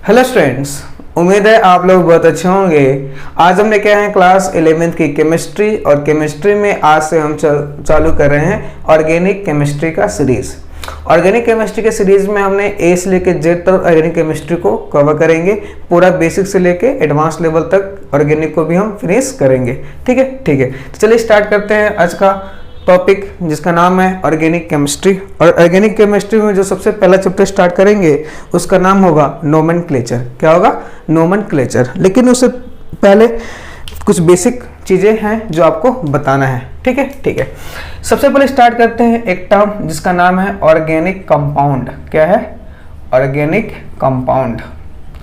Hello students, उम्मीद है आप लोग बहुत अच्छे होंगे। आज हम लेके आए हैं क्लास 11th की केमिस्ट्री और केमिस्ट्री में आज से हम चालू कर रहे हैं ऑर्गेनिक केमिस्ट्री का सीरीज। ऑर्गेनिक केमिस्ट्री के सीरीज में हमने ए से लेके जेड तक ऑर्गेनिक केमिस्ट्री को कवर करेंगे। पूरा बेसिक से लेके एडवांस लेवल तक ऑर्गेनिक को भी हम फिनिश करेंगे। ठीक है। तो चलिए स्टार्ट करते हैं आज का टॉपिक, जिसका नाम है ऑर्गेनिक केमिस्ट्री। और ऑर्गेनिक केमिस्ट्री में जो सबसे पहला चैप्टर स्टार्ट करेंगे उसका नाम होगा नोमेनक्लेचर। क्या होगा? नोमेनक्लेचर। लेकिन उससे पहले कुछ बेसिक चीज़ें हैं जो आपको बताना है। ठीक है। सबसे पहले स्टार्ट करते हैं एक टर्म जिसका नाम है ऑर्गेनिक कंपाउंड। क्या है? Organic compound.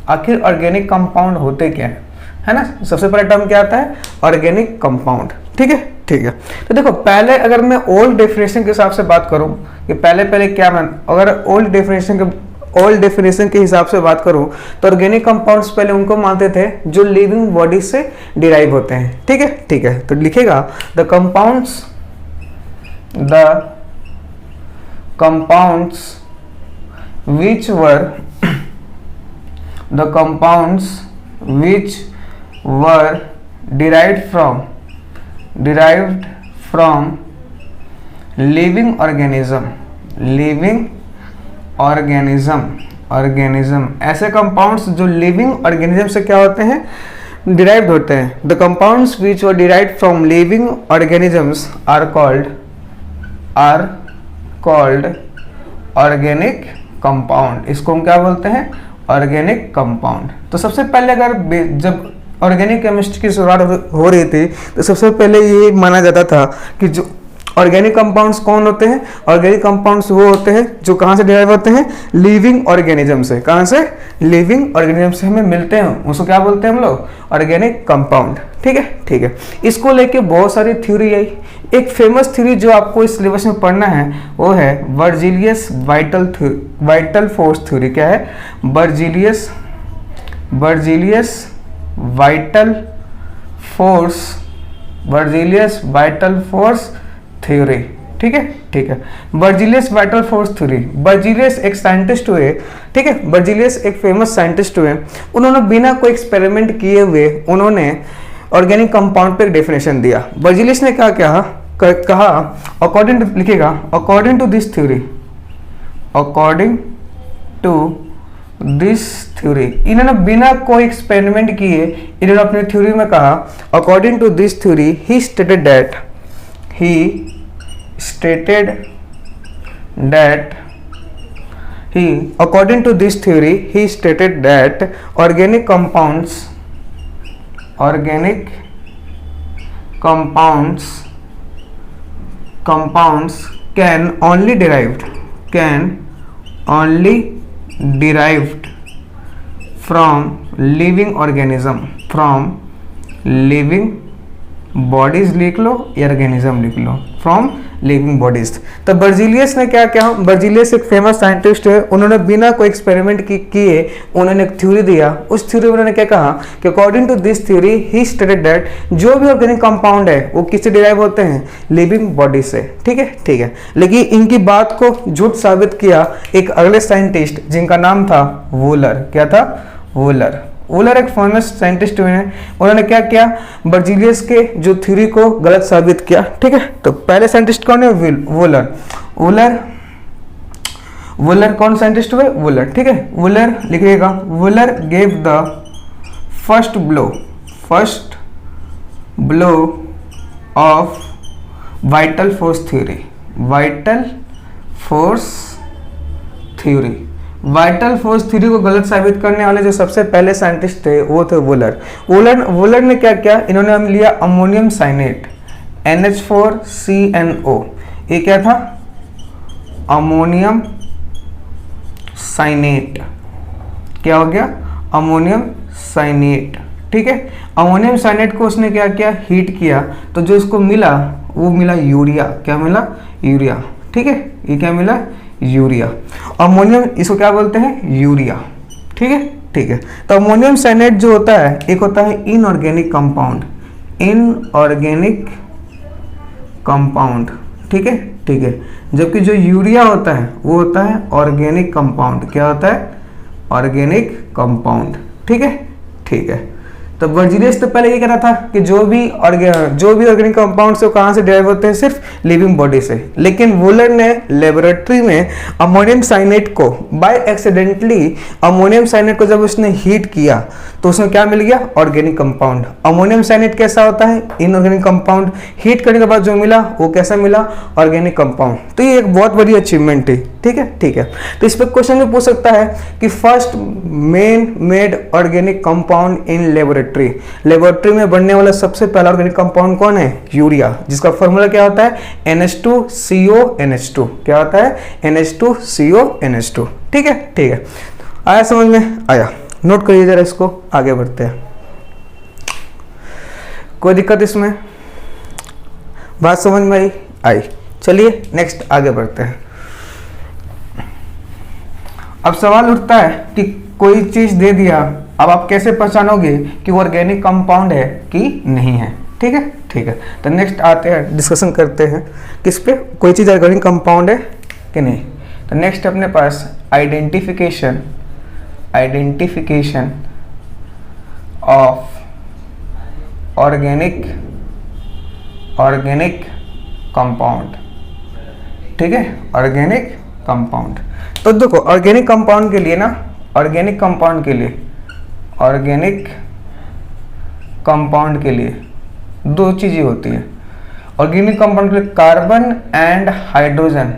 आखिर ऑर्गेनिक कंपाउंड होते क्या है ना? सबसे पहला टर्म क्या आता है? Organic compound. ठीक है। तो देखो, पहले अगर मैं ओल्ड डेफिनेशन के हिसाब से बात करूं कि पहले क्या मैं अगर ओल्ड डेफिनेशन के हिसाब से बात करूं तो ऑर्गेनिक कंपाउंड्स पहले उनको मानते थे जो लिविंग बॉडी से डिराइव होते हैं। ठीक है। तो लिखेगा the compounds which were derived from living organism। ऐसे कंपाउंड्स जो लिविंग ऑर्गेनिज्म से क्या होते हैं? डिराइव्ड होते हैं। The compounds which were derived from living organisms are called organic compound. इसको हम क्या बोलते हैं? Organic compound. तो सबसे पहले अगर जब ऑर्गेनिक केमिस्ट्री की शुरुआत हो रही थी तो सबसे पहले ये माना जाता था कि जो ऑर्गेनिक कंपाउंड्स कौन होते हैं? ऑर्गेनिक कंपाउंड्स वो होते हैं जो कहाँ से डिराइव होते हैं? लिविंग ऑर्गेनिज्म से। कहाँ से? लिविंग ऑर्गेनिज्म से हमें मिलते हैं, उसको क्या बोलते हैं हम लोग? Organic compound. ठीक है। इसको लेके बहुत सारी थ्योरी आई। एक फेमस थ्योरी जो आपको इस सिलेबस में पढ़ना है वो है बर्जीलियस वाइटल फोर्स थ्योरी। क्या है? Berzelius vital force theory. ठीक है। Berzelius vital force theory. Berzelius एक साइंटिस्ट हुए। ठीक है। बर्जीलियस एक फेमस साइंटिस्ट हुए। उन्होंने बिना कोई एक्सपेरिमेंट किए हुए उन्होंने ऑर्गेनिक कंपाउंड पे एक डेफिनेशन दिया। बर्जीलियस ने क्या कहा? According to this theory. इन्होंने बिना कोई एक्सपेरिमेंट किए इन्होंने अपनी थ्योरी में कहा according to this theory he stated that organic compounds can only derived from living bodies लिख लो या ऑर्गेनिज्म लिख लो, फ्रॉम लिविंग बॉडीज। तो बर्जीलियस ने क्या किया? बर्जीलियस एक फेमस साइंटिस्ट है। उन्होंने बिना कोई एक्सपेरिमेंट किए उन्होंने एक थ्योरी दिया। उस थ्योरी में उन्होंने क्या कहा कि according to this theory he stated that जो भी ऑर्गेनिक कंपाउंड है वो किससे डिराइव होते हैं? लिविंग बॉडी से। ठीक है। लेकिन इनकी बात को झूठ साबित किया एक अगले साइंटिस्ट जिनका नाम था वूलर। क्या था? वूलर एक फेमस साइंटिस्ट हुए हैं। उन्होंने क्या किया? बर्जीलियस के जो थ्योरी को गलत साबित किया। ठीक है। तो पहले साइंटिस्ट कौन है? वूलर कौन साइंटिस्ट हुए? वूलर। ठीक है। वूलर लिखिएगा। Wular gave the first blow of vital force theory. Vital force theory को गलत साबित करने वाले जो सबसे पहले साइंटिस्ट थे वो थे वूलर ने क्या किया? इन्होंने लिया अमोनियम साइनेट NH4CNO। ये क्या था? Ammonium cyanate. क्या हो गया? Ammonium cyanate. ठीक है। अमोनियम साइनेट को उसने क्या किया? हीट किया तो जो उसको मिला वो मिला यूरिया। क्या मिला? यूरिया। ठीक है। ये क्या मिला? यूरिया। अमोनियम, इसको क्या बोलते हैं? यूरिया। ठीक है। तो अमोनियम साइनेट जो होता है एक होता है इनऑर्गेनिक कंपाउंड। ठीक है। जबकि जो यूरिया होता है वो होता है ऑर्गेनिक कंपाउंड। क्या होता है? Organic compound. ठीक है, ठीक है। तो बर्जीलियस तो पहले ये कह रहा था कि जो भी ऑर्गेनिक कंपाउंड से कहाँ से डिराइव होते हैं, सिर्फ लिविंग बॉडी से। लेकिन वुलर ने लेबोरेटरी में अमोनियम साइनेट को बाय एक्सीडेंटली, अमोनियम साइनेट को जब उसने हीट किया तो उसमें क्या मिल गया, ऑर्गेनिक कंपाउंड। अमोनियम साइनेट कैसा होता है, इनऑर्गेनिक कंपाउंड। हीट करने के बाद जो मिला वो कैसा मिला, ऑर्गेनिक कंपाउंड। तो ये एक बहुत बड़ी अचीवमेंट थी। ठीक है, ठीक है। तो इस पर क्वेश्चन भी पूछ सकता है कि first main made organic compound in laboratory, laboratory में बनने वाला सबसे पहला ऑर्गेनिक कंपाउंड कौन है, यूरिया, जिसका फॉर्मूला क्या होता है, NH2CONH2। क्या होता है, NH2CONH2। ठीक है, ठीक है। आया समझ में, आया। नोट करिए जरा इसको, आगे बढ़ते हैं। कोई दिक्कत इसमें, बात समझ में आई, आई। चलिए नेक्स्ट आगे बढ़ते हैं। अब सवाल उठता है कि कोई चीज दे दिया, अब आप कैसे पहचानोगे कि वो ऑर्गेनिक कंपाउंड है कि नहीं है। ठीक है, ठीक है। तो नेक्स्ट आते हैं, डिस्कशन करते हैं किस पे, कोई चीज ऑर्गेनिक कंपाउंड है कि नहीं। तो नेक्स्ट अपने पास आइडेंटिफिकेशन ऑफ ऑर्गेनिक कंपाउंड। ठीक है, ऑर्गेनिक कंपाउंड। तो देखो ऑर्गेनिक कंपाउंड के लिए दो चीजें होती है। ऑर्गेनिक कंपाउंड के लिए carbon and hydrogen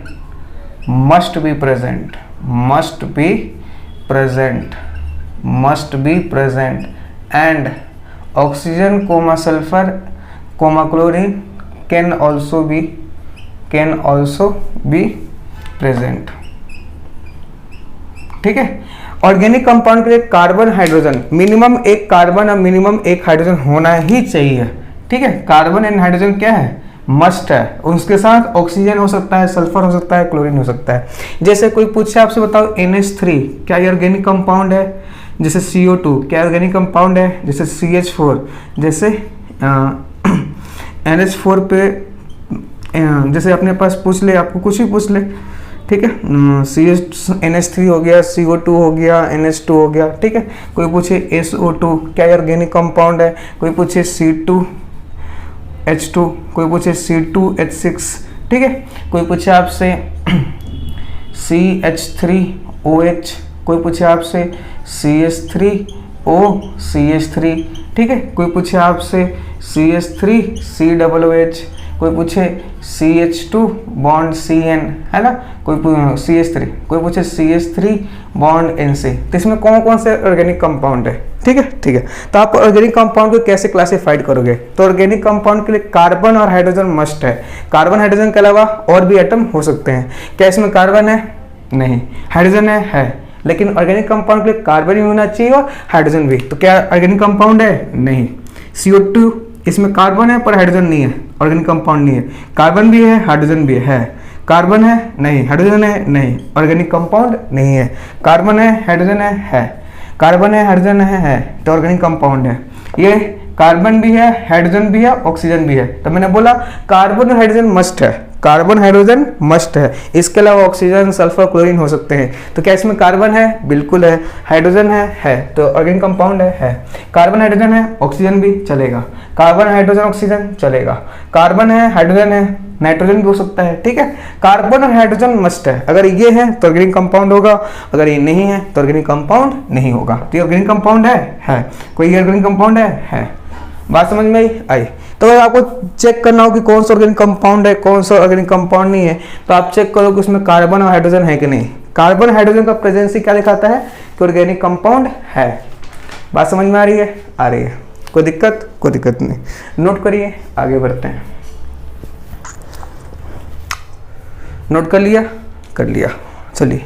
must be present and oxygen comma sulphur comma chlorine can also be present. ठीक है, ऑर्गेनिक कंपाउंड के लिए कार्बन हाइड्रोजन, मिनिमम एक कार्बन और मिनिमम एक हाइड्रोजन होना ही चाहिए। ठीक है, कार्बन एंड हाइड्रोजन क्या है, मस्ट है। उसके साथ ऑक्सीजन हो सकता है, सल्फर हो सकता है, क्लोरीन हो सकता है। जैसे कोई पूछे आपसे, बताओ NH3 क्या ये ऑर्गेनिक कंपाउंड है, जैसे CO2 क्या ऑर्गेनिक कंपाउंड है, जैसे CH4, जैसे NH4 पे जैसे अपने पास पूछ ले, आपको कुछ भी पूछ ले। ठीक है, NH3 हो गया, CO2 हो गया, NH2 हो गया। ठीक है, कोई पूछे SO2 क्या ऑर्गेनिक कंपाउंड है, कोई पूछे C2H2, कोई पूछे C2H6। ठीक है, कोई पूछे आपसे CH3OH, कोई पूछे आपसे CH3OCH3। ठीक है, कोई पूछे आपसे CH3COOH, कोई पूछे CH2 बॉन्ड CN, है ना, कोई CH3, कोई पूछे CH3 बॉन्ड NC। तो इसमें कौन कौन से ऑर्गेनिक कंपाउंड है। ठीक है, ठीक है। तो आप ऑर्गेनिक कंपाउंड को कैसे क्लासिफाइड करोगे, तो ऑर्गेनिक कंपाउंड के लिए कार्बन और हाइड्रोजन मस्ट है। कार्बन हाइड्रोजन के अलावा और भी एटम हो सकते हैं। क्या इसमें कार्बन है, नहीं। हाइड्रोजन है, लेकिन ऑर्गेनिक कंपाउंड के लिए कार्बन भी होना चाहिए और हाइड्रोजन भी। तो क्या ऑर्गेनिक कंपाउंड है, नहीं। CO2 इसमें कार्बन है पर हाइड्रोजन नहीं है, ऑर्गेनिक कंपाउंड नहीं है। कार्बन भी है, हाइड्रोजन भी है। कार्बन है, नहीं। हाइड्रोजन है, नहीं। ऑर्गेनिक कंपाउंड नहीं है। कार्बन है, हाइड्रोजन है। कार्बन है, हाइड्रोजन है, तो ऑर्गेनिक कंपाउंड है। ये कार्बन भी है, हाइड्रोजन भी है, ऑक्सीजन भी है। तो मैंने बोला कार्बन और हाइड्रोजन मस्ट है, कार्बन हाइड्रोजन मस्ट है। इसके अलावा ऑक्सीजन, सल्फर, क्लोरीन हो सकते हैं। तो क्या इसमें कार्बन है, बिल्कुल है। हाइड्रोजन है, तो ऑर्गेनिक कंपाउंड है। कार्बन हाइड्रोजन है, ऑक्सीजन भी चलेगा। कार्बन हाइड्रोजन ऑक्सीजन चलेगा। कार्बन है, हाइड्रोजन है, नाइट्रोजन भी हो सकता है। ठीक है, कार्बन और हाइड्रोजन मस्ट है। अगर ये है तो ऑर्गेनिक कंपाउंड होगा, अगर ये नहीं है तो ऑर्गेनिक कंपाउंड नहीं होगा। तो ये ऑर्गेनिक कंपाउंड है। कोई ऑर्गेनिक कंपाउंड है। बात समझ में आई। तो अगर आपको चेक करना हो कि कौन सा ऑर्गेनिक कंपाउंड है, कौन सा ऑर्गेनिक कंपाउंड नहीं है, तो आप चेक करो कि उसमें कार्बन और हाइड्रोजन है कि नहीं। कार्बन हाइड्रोजन का प्रेजेंसी क्या दिखाता है कि ऑर्गेनिक कंपाउंड है। बात समझ में आ रही है, आ रही है। कोई दिक्कत, कोई दिक्कत नहीं। नोट करिए, आगे बढ़ते हैं। नोट कर लिया, कर लिया। चलिए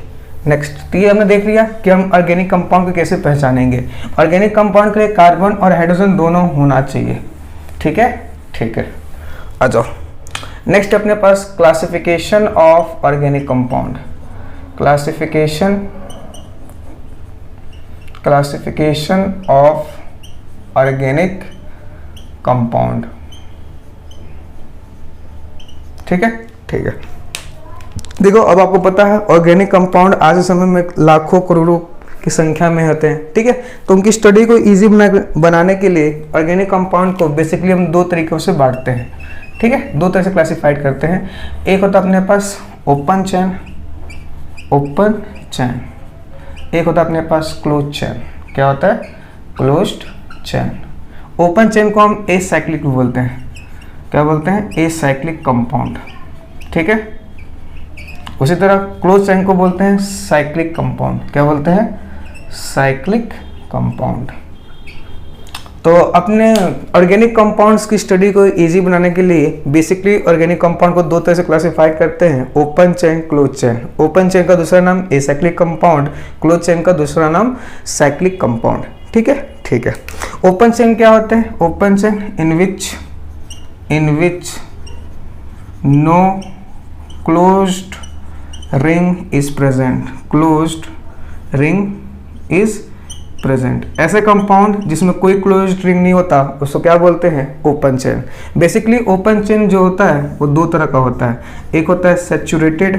नेक्स्ट। तो ये हमने देख लिया कि हम ऑर्गेनिक कंपाउंड को कैसे पहचानेंगे। ऑर्गेनिक कंपाउंड के लिए कार्बन और हाइड्रोजन दोनों होना चाहिए। ठीक है, ठीक है। आ जाओ नेक्स्ट अपने पास classification of organic compound. Classification of organic compound. ठीक है, ठीक है। देखो अब आपको पता है ऑर्गेनिक कंपाउंड आज के समय में लाखों करोड़ों की संख्या में होते हैं, ठीक है। तो उनकी स्टडी को ईजी बनाने के लिए ऑर्गेनिक कंपाउंड को बेसिकली हम दो तरीकों से बांटते हैं, ठीक है, दो तरह से क्लासिफाइड करते हैं। एक होता है अपने पास ओपन चेन, एक होता है अपने पास क्लोज चेन। क्या होता है? Closed chain. ओपन चेन को हम एसाइक्लिक बोलते हैं। क्या बोलते हैं? एसाइक्लिक कंपाउंड, ठीक है। उसी तरह क्लोज चेन को बोलते हैं साइक्लिक कंपाउंड। क्या बोलते हैं? Cyclic compound. तो अपने ऑर्गेनिक कंपाउंड्स की स्टडी को इजी बनाने के लिए बेसिकली ऑर्गेनिक कंपाउंड को दो तरह से क्लासिफाई करते हैं, open chain, close chain. Open chain का दूसरा नाम एसाइक्लिक कंपाउंड, क्लोज चेन का दूसरा नाम साइक्लिक कंपाउंड, ठीक है, ठीक है। ओपन चेन क्या होते हैं? Open chain in which no closed ring is present, closed ring is present. ऐसे कंपाउंड जिसमें कोई क्लोज्ड रिंग नहीं होता उसको क्या बोलते हैं? Open chain. Basically open chain जो होता है वो दो तरह का होता है, एक होता है सैचुरेटेड,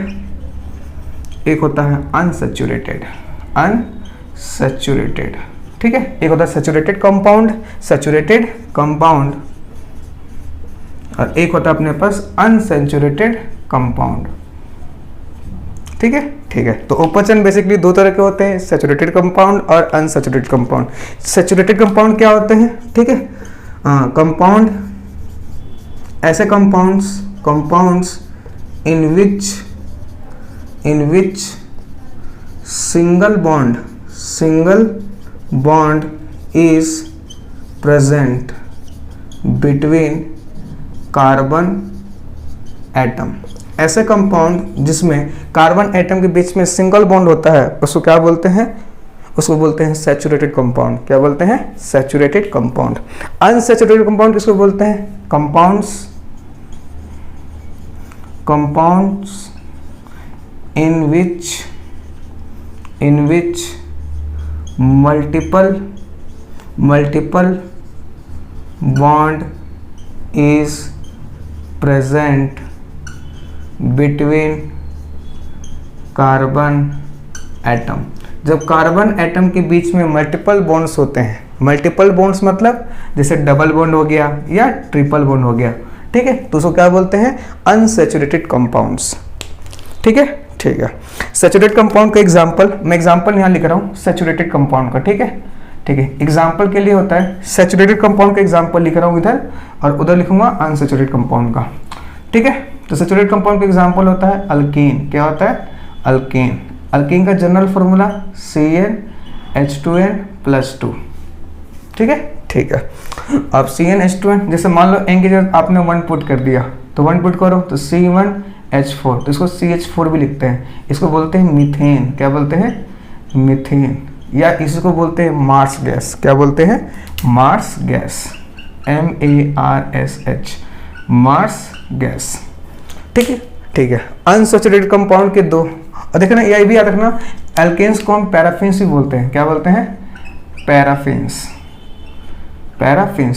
एक होता है अनसैचुरेटेड, ठीक है। एक होता है सैचुरेटेड कंपाउंड और एक होता है अपने पास अनसैचुरेटेड कंपाउंड, ठीक है, ठीक है। तो ओपन चेन बेसिकली दो तरह के होते हैं, सैचुरेटेड कंपाउंड और अनसैचुरेटेड कंपाउंड। सैचुरेटेड कंपाउंड क्या होते हैं? ठीक है, कंपाउंड, ऐसे compounds in which single bond is present between carbon atom. ऐसे कंपाउंड जिसमें कार्बन एटम के बीच में सिंगल बॉन्ड होता है उसको क्या बोलते हैं? उसको बोलते हैं सैचुरेटेड कंपाउंड। क्या बोलते हैं? Saturated compound. अनसैचुरेटेड कंपाउंड किसको बोलते हैं? Compounds in which multiple bond is present between carbon atom. जब कार्बन एटम के बीच में मल्टीपल बॉन्ड्स होते हैं, मल्टीपल बॉन्ड्स मतलब जैसे डबल बॉन्ड हो गया या ट्रिपल बॉन्ड हो गया, ठीक है, तो उसको क्या बोलते हैं? अनसैचुरेटेड कंपाउंड्स, ठीक है, ठीक है। सैचुरेटेड कंपाउंड का एग्जांपल, मैं एग्जांपल यहाँ लिख रहा हूँ सैचुरेटेड कंपाउंड का, ठीक है, ठीक है। एग्जांपल के लिए होता है सैचुरेटेड कंपाउंड का एग्जांपल लिख रहा हूँ इधर और उधर लिखूंगा अनसैचुरेटेड कंपाउंड का, ठीक है। तो सैचुरेटेड कंपाउंड का एग्जांपल होता है अल्कीन। क्या होता है? अल्कीन का जनरल फॉर्मूला CnH2n+2, ठीक है, ठीक है। अब CnH2n, जैसे मान लो n की जगह आपने 1 पुट कर दिया तो 1 पुट करो तो C1H4, तो इसको CH4 भी लिखते हैं। इसको बोलते हैं मीथेन। क्या बोलते हैं? मीथेन। या इसको बोलते हैं मार्स गैस। क्या बोलते हैं? Marsh gas, MARSH, marsh gas, ठीक है, ठीक है। अनसैचुरेटेड कंपाउंड के दो, और देखना ये भी याद रखना, एल्केन्स को हम पैराफिन्स भी बोलते हैं। क्या बोलते हैं? पैराफिन्स।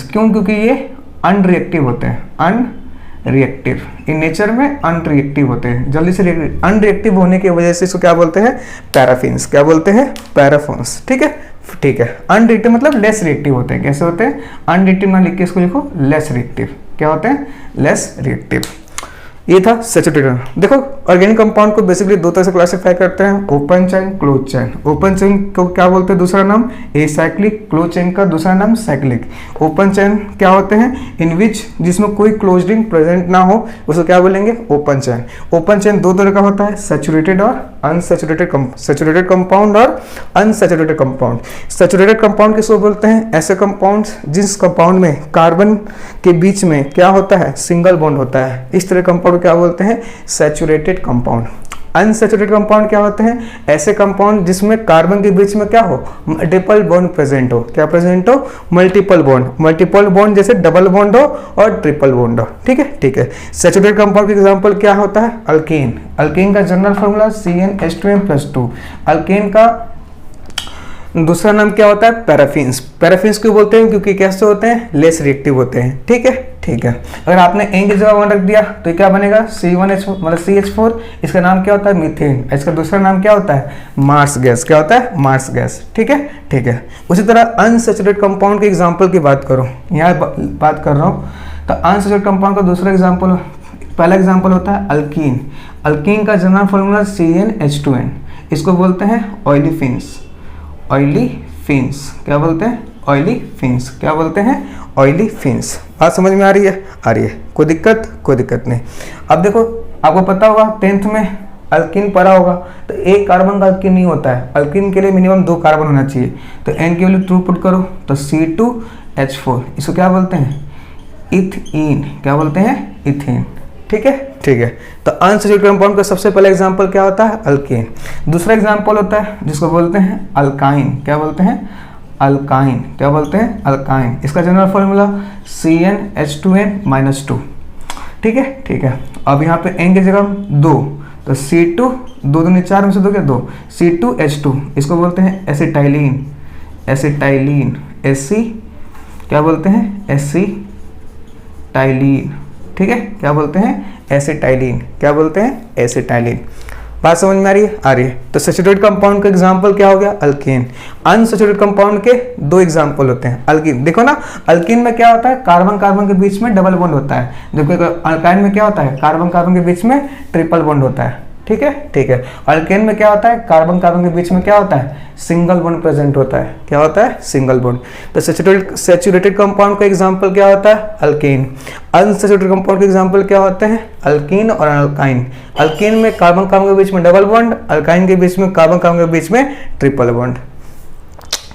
क्यों? क्योंकि ये अनरिएक्टिव होते हैं, अनरिएक्टिव इन नेचर में, अनरिएक्टिव होते हैं, जल्दी से अनरिएक्टिव होने की वजह से इसको क्या बोलते हैं? पैराफिन्स। क्या बोलते हैं? पैराफिन्स, ठीक है, ठीक है। अनरिएक्टिव मतलब लेस रिएक्टिव होते हैं। कैसे होते हैं? अनरिएक्टिव ना लिख के इसको लिखो लेस रिएक्टिव। क्या होते हैं? Less reactive. ये था सैचुरेटेड। देखो ऑर्गेनिक कंपाउंड को बेसिकली दो तरह से क्लासिफाई करते हैं, open chain, close chain. Open chain को क्या बोलते हैं? दूसरा नाम एसाइक्लिक, क्लोज चेन का दूसरा नाम साइक्लिक। ओपन चेन क्या होते हैं? इन विच, जिसमें कोई क्लोज रिंग प्रेजेंट ना हो उसको क्या बोलेंगे? Open chain. ओपन चेन दो तरह का होता है, सैचुरेटेड और अनसैचुरेटेड, सैचुरेटेड कंपाउंड और अनसैचुरेटेड कंपाउंड। सैचुरेटेड कंपाउंड किसको बोलते हैं? ऐसे कंपाउंड्स जिस कंपाउंड में कार्बन के बीच में क्या होता है? सिंगल बॉन्ड होता है। इस तरह कंपाउंड क्या बोलते हैं? Saturated compound. अनसैचुरेटेड कंपाउंड क्या होते हैं? ऐसे कंपाउंड जिसमें कार्बन के बीच में क्या हो? मल्टीपल बॉन्ड प्रेजेंट हो। क्या प्रेजेंट हो? मल्टीपल बॉन्ड जैसे डबल बॉन्ड हो और ट्रिपल बॉन्ड हो, ठीक है, ठीक है। सैचुरेटेड कंपाउंड का एग्जांपल क्या होता है? अल्कीन। अल्कीन का जनरल फॉर्मूला CnH2n+2। अल्कीन का दूसरा नाम क्या होता है, पैराफिन्स। पैराफिन्स क्यों बोलते हैं, क्योंकि कैसे होते हैं, लेस रिएक्टिव होते हैं। ठीक है, ठीक है। अगर आपने एन की जगह 1 रख दिया तो ये क्या बनेगा, C1H मतलब CH4। इसका नाम क्या होता है, मीथेन। इसका दूसरा नाम क्या होता है, मार्स गैस। क्या होता है, मार्स गैस। ठीक है, ठीक है। उसी तरह अनसैचुरेटेड कंपाउंड के एग्जाम्पल की बात करो, यहाँ बात कर रहा हूँ, तो अनसैचुरेटेड कंपाउंड का दूसरा एग्जाम्पल, पहला एग्जाम्पल होता है अल्कीन। अल्कीन का जनरल फॉर्मूला CnH2n। इसको बोलते हैं ऑयली फिन्स। ऑयली फिन्स क्या बोलते हैं, ऑयली फिन्स। क्या बोलते हैं, ऑयली फिन्स। बात समझ में आ रही है, आ रही है, कोई दिक्कत, कोई दिक्कत नहीं। अब देखो, आपको पता होगा 10th में अल्कीन पढ़ा होगा, तो एक कार्बन का अल्कीन नहीं होता है। अल्कीन के लिए मिनिमम 2 कार्बन होना चाहिए। तो एन की वैल्यू ट्रू पुट करो तो C2H4। इसको क्या बोलते हैं, इथीन। क्या बोलते हैं, इथीन। ठीक है, ठीक है। तो अनसैचुरेटेड कंपाउंड का सबसे पहला एग्जांपल क्या होता है, अल्केन। दूसरा एग्जांपल होता है जिसको बोलते हैं अल्काइन। क्या बोलते हैं, अल्काइन। क्या बोलते हैं, अल्काइन। इसका जनरल फॉर्मूला CnH2n-2। ठीक है, ठीक है। अब यहाँ पे n की जगह 2, तो C2, 2 दूनी 4 में से 2 क्या 2, C2H2। इसको बोलते हैं एसिटाइलिन। एसिटाइलिन, एसी क्या बोलते हैं, एसिटाइलिन। ठीक है, क्या बोलते हैं, एसिटाइलिन। क्या बोलते हैं, एसिटाइलिन। बात समझ में आ रही है, आ रही है। तो सैचुरेटेड कंपाउंड का एग्जांपल क्या हो गया, अल्केन। अनसैचुरेटेड कंपाउंड के 2 एग्जांपल होते हैं। अल्कीन, देखो ना, अल्कीन में क्या होता है, कार्बन कार्बन के बीच में डबल बॉन्ड होता है, जबकि अल्काइन में क्या होता है, कार्बन कार्बन के बीच में ट्रिपल बॉन्ड होता है। ठीक है, ठीक है। अल्केन में क्या होता है, कार्बन कार्बन के बीच में क्या होता है, सिंगल बॉन्ड प्रेजेंट होता है। क्या होता है, सिंगल बॉन्ड। तो सैचुरेटेड कंपाउंड का एग्जांपल क्या होता है, अल्केन। अनसैचुरेटेड कंपाउंड के एग्जांपल क्या होते हैं, अल्कीन और अल्काइन। अल्कीन में कार्बन कार्बन के बीच में डबल बॉन्ड, अल्काइन के बीच में कार्बन कार्बन के बीच में ट्रिपल बॉन्ड।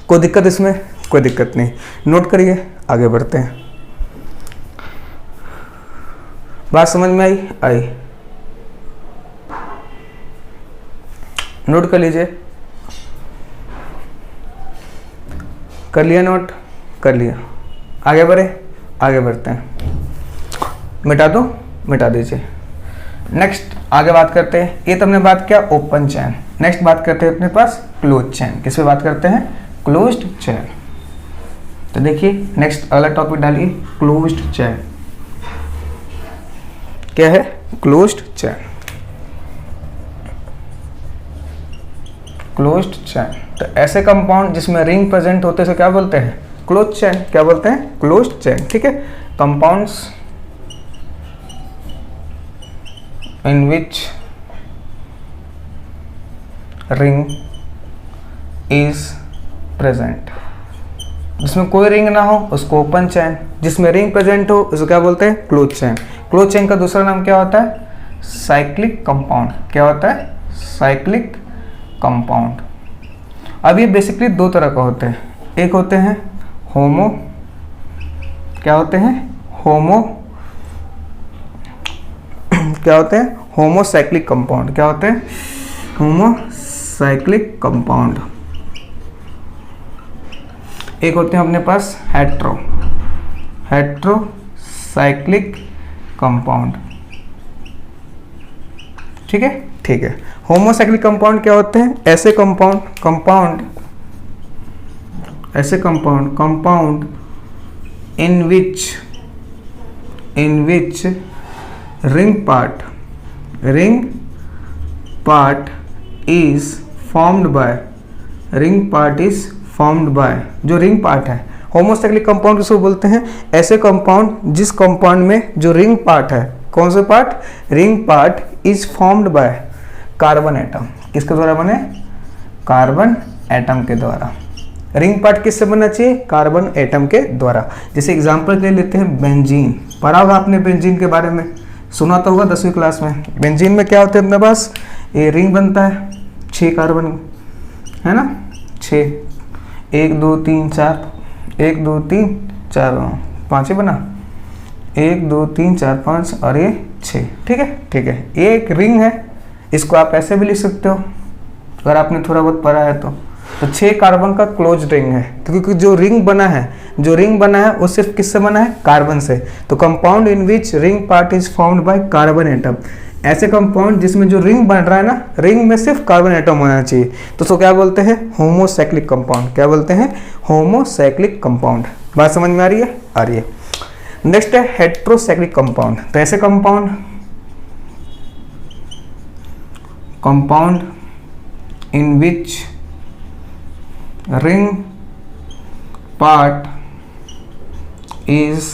कोई दिक्कत इसमें, कोई दिक्कत नहीं। नोट करिए, आगे बढ़ते हैं। बात समझ में आई, आई। नोट कर लीजिए, कर लिया नोट, कर लिया। आगे बढ़े, आगे बढ़ते हैं। मिटा दो, मिटा दीजिए। नेक्स्ट आगे बात करते हैं, ये तो हमने बात किया ओपन चैन। नेक्स्ट बात करते हैं अपने पास क्लोज चैन। किस पे बात करते हैं, क्लोज्ड चैन। तो देखिए नेक्स्ट अगला टॉपिक डालिए, क्लोज्ड चैन। क्या है, क्लोज्ड चैन। क्लोज्ड चैन, तो ऐसे कंपाउंड जिसमें रिंग प्रेजेंट होते हैं क्या बोलते हैं, क्लोज चैन। क्या बोलते हैं, क्लोज्ड चैन। ठीक है, compounds in which ring is present, जिसमें कोई रिंग ना हो उसको ओपन चैन, जिसमें रिंग प्रेजेंट हो उसको क्या बोलते हैं, क्लोज चैन। क्लोज चैन का दूसरा नाम क्या होता है, साइक्लिक कंपाउंड। क्या होता है, साइक्लिक कंपाउंड। अब ये बेसिकली 2 तरह का होते हैं, एक होते हैं होमो, क्या होते हैं, होमो, क्या होते हैं, होमोसाइक्लिक कंपाउंड। क्या होते हैं, होमोसाइक्लिक कंपाउंड। एक होते हैं अपने पास हेट्रो, हेट्रोसाइक्लिक कंपाउंड। ठीक है, ठीक है। होमोसाइक्लिक कंपाउंड क्या होते हैं, ऐसे कंपाउंड, ऐसे compound in which ring part is formed by, जो रिंग पार्ट है। होमोसाइक्लिक कंपाउंड किसको बोलते हैं, ऐसे कंपाउंड जिस कंपाउंड में जो रिंग पार्ट है, कौन सा part, ring part is formed by carbon atom. किसके द्वारा बने, कार्बन एटम के द्वारा। रिंग पार्ट किससे बनना चाहिए, कार्बन एटम के द्वारा। जैसे एग्जांपल ले लेते हैं बेंजीन। पढ़ा होगा आपने बेंजीन के बारे में, सुना तो होगा 10वीं क्लास में। बेंजीन में क्या होता है अपने पास, ये रिंग बनता है 6 कार्बन, है ना, 6, 1 2 3 4, 1 2 3 4 5 ही बना, 1 2 3 4 5 और ये 6। ठीक है, ठीक है। ये एक रिंग है, इसको आप ऐसे भी लिख सकते हो अगर आपने थोड़ा बहुत पढ़ा है तो 6 कार्बन का क्लोज रिंग है, क्योंकि जो रिंग बना है वो सिर्फ किससे बना है, कार्बन से। तो compound in which ring part is formed by carbon atom ऐसे कंपाउंड जिसमें जो रिंग बन रहा है ना, रिंग में सिर्फ कार्बन एटम होना चाहिए, तो उसको क्या बोलते हैं? Homocyclic compound. क्या बोलते हैं? Homocyclic compound. बात समझ में आ रही है? आ रही है। नेक्स्ट है हेट्रोसाइक्लिक कंपाउंड। तो ऐसे compound in which ring part is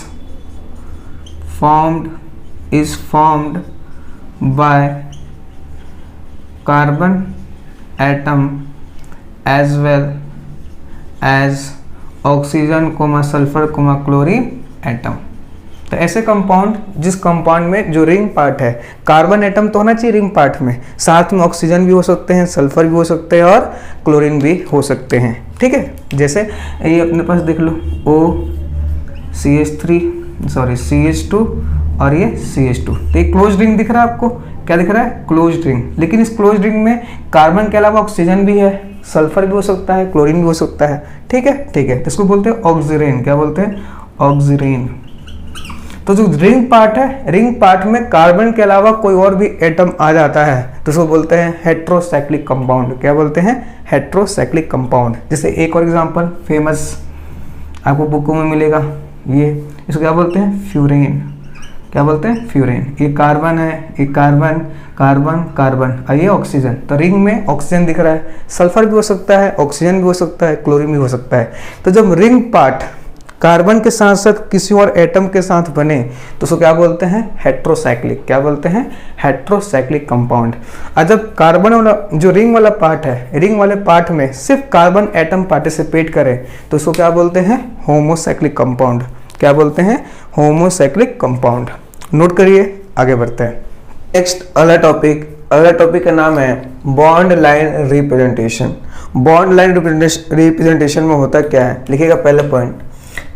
formed by carbon atom as well as oxygen, sulfur, chlorine atom। तो ऐसे कंपाउंड जिस कंपाउंड में जो रिंग पार्ट है, कार्बन एटम तो होना चाहिए रिंग पार्ट में, साथ में ऑक्सीजन भी हो सकते हैं, सल्फर भी हो सकते हैं और क्लोरीन भी हो सकते हैं। ठीक है, जैसे ये अपने पास देख लो CH2 और ये CH2। तो एक क्लोज रिंग दिख रहा है आपको, क्या दिख रहा है? Close ring. लेकिन इस क्लोज रिंग में कार्बन के अलावा ऑक्सीजन भी है, सल्फर भी हो सकता है, क्लोरीन भी हो सकता है। ठीक है, ठीक है। इसको बोलते हैं ऑक्सीरेन। क्या बोलते हैं? ऑक्सीरेन। तो जो रिंग पार्ट है, रिंग पार्ट में कार्बन के अलावा कोई और भी एटम आ जाता है तो उसको बोलते हैं हेट्रोसाइक्लिक कंपाउंड। क्या बोलते हैं? Heterocyclic compound. जैसे एक और एग्जांपल फेमस आपको बुकों में मिलेगा, ये इसको क्या बोलते हैं? फ्यूरेन। क्या बोलते हैं? फ्यूरेन। ये कार्बन है, ये कार्बन कार्बन कार्बन और ये ऑक्सीजन। तो रिंग में ऑक्सीजन दिख रहा है, सल्फर भी हो सकता है, ऑक्सीजन भी हो सकता है, क्लोरीन भी हो सकता है। तो जब रिंग पार्ट कार्बन के साथ साथ किसी और एटम के साथ बने तो उसको क्या बोलते हैं? हेट्रोसाइक्लिक। क्या बोलते हैं? Heterocyclic compound. और जब कार्बन वाला जो रिंग वाला पार्ट है, रिंग वाले पार्ट में सिर्फ कार्बन एटम पार्टिसिपेट करे तो उसको क्या बोलते हैं? Homocyclic compound. क्या बोलते हैं? Homocyclic compound. नोट करिए, आगे बढ़ते हैं। नेक्स्ट अगला टॉपिक का नाम है bond line representation. Bond line representation में होता क्या है? लिखिएगा पहले point.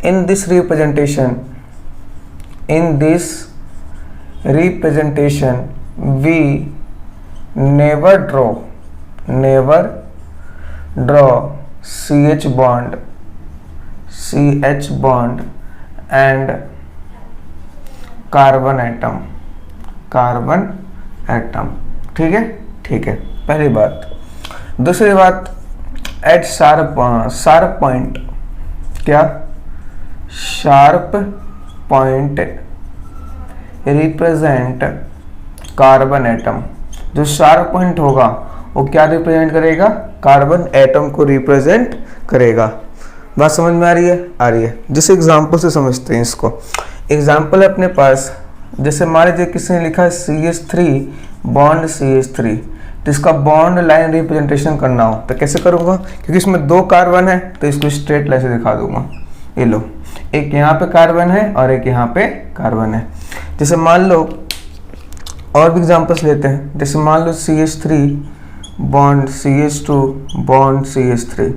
In this representation, we never draw CH bond and carbon atom. ठीक है, ठीक है, पहली बात। दूसरी बात, एट शार्प पॉइंट। क्या? Sharp point represent carbon atom. जो शार्प पॉइंट होगा वो क्या रिप्रेजेंट करेगा? कार्बन एटम को रिप्रेजेंट करेगा। बात समझ में आ रही है? आ रही है। जैसे एग्जांपल से समझते हैं इसको। एग्जांपल है अपने पास, जैसे मान लीजिए किसी ने लिखा है CH3 बॉन्ड CH3, तो इसका बॉन्ड लाइन रिप्रेजेंटेशन करना हो तो कैसे करूँगा? क्योंकि इसमें 2 कार्बन है तो इसको स्ट्रेट लाइन से दिखा दूंगा। ये लो, एक यहाँ पे कार्बन है और एक यहाँ पे कार्बन है। जैसे मान लो और भी एग्जांपल्स लेते हैं। जैसे मान लो CH3 bond CH2 bond CH3,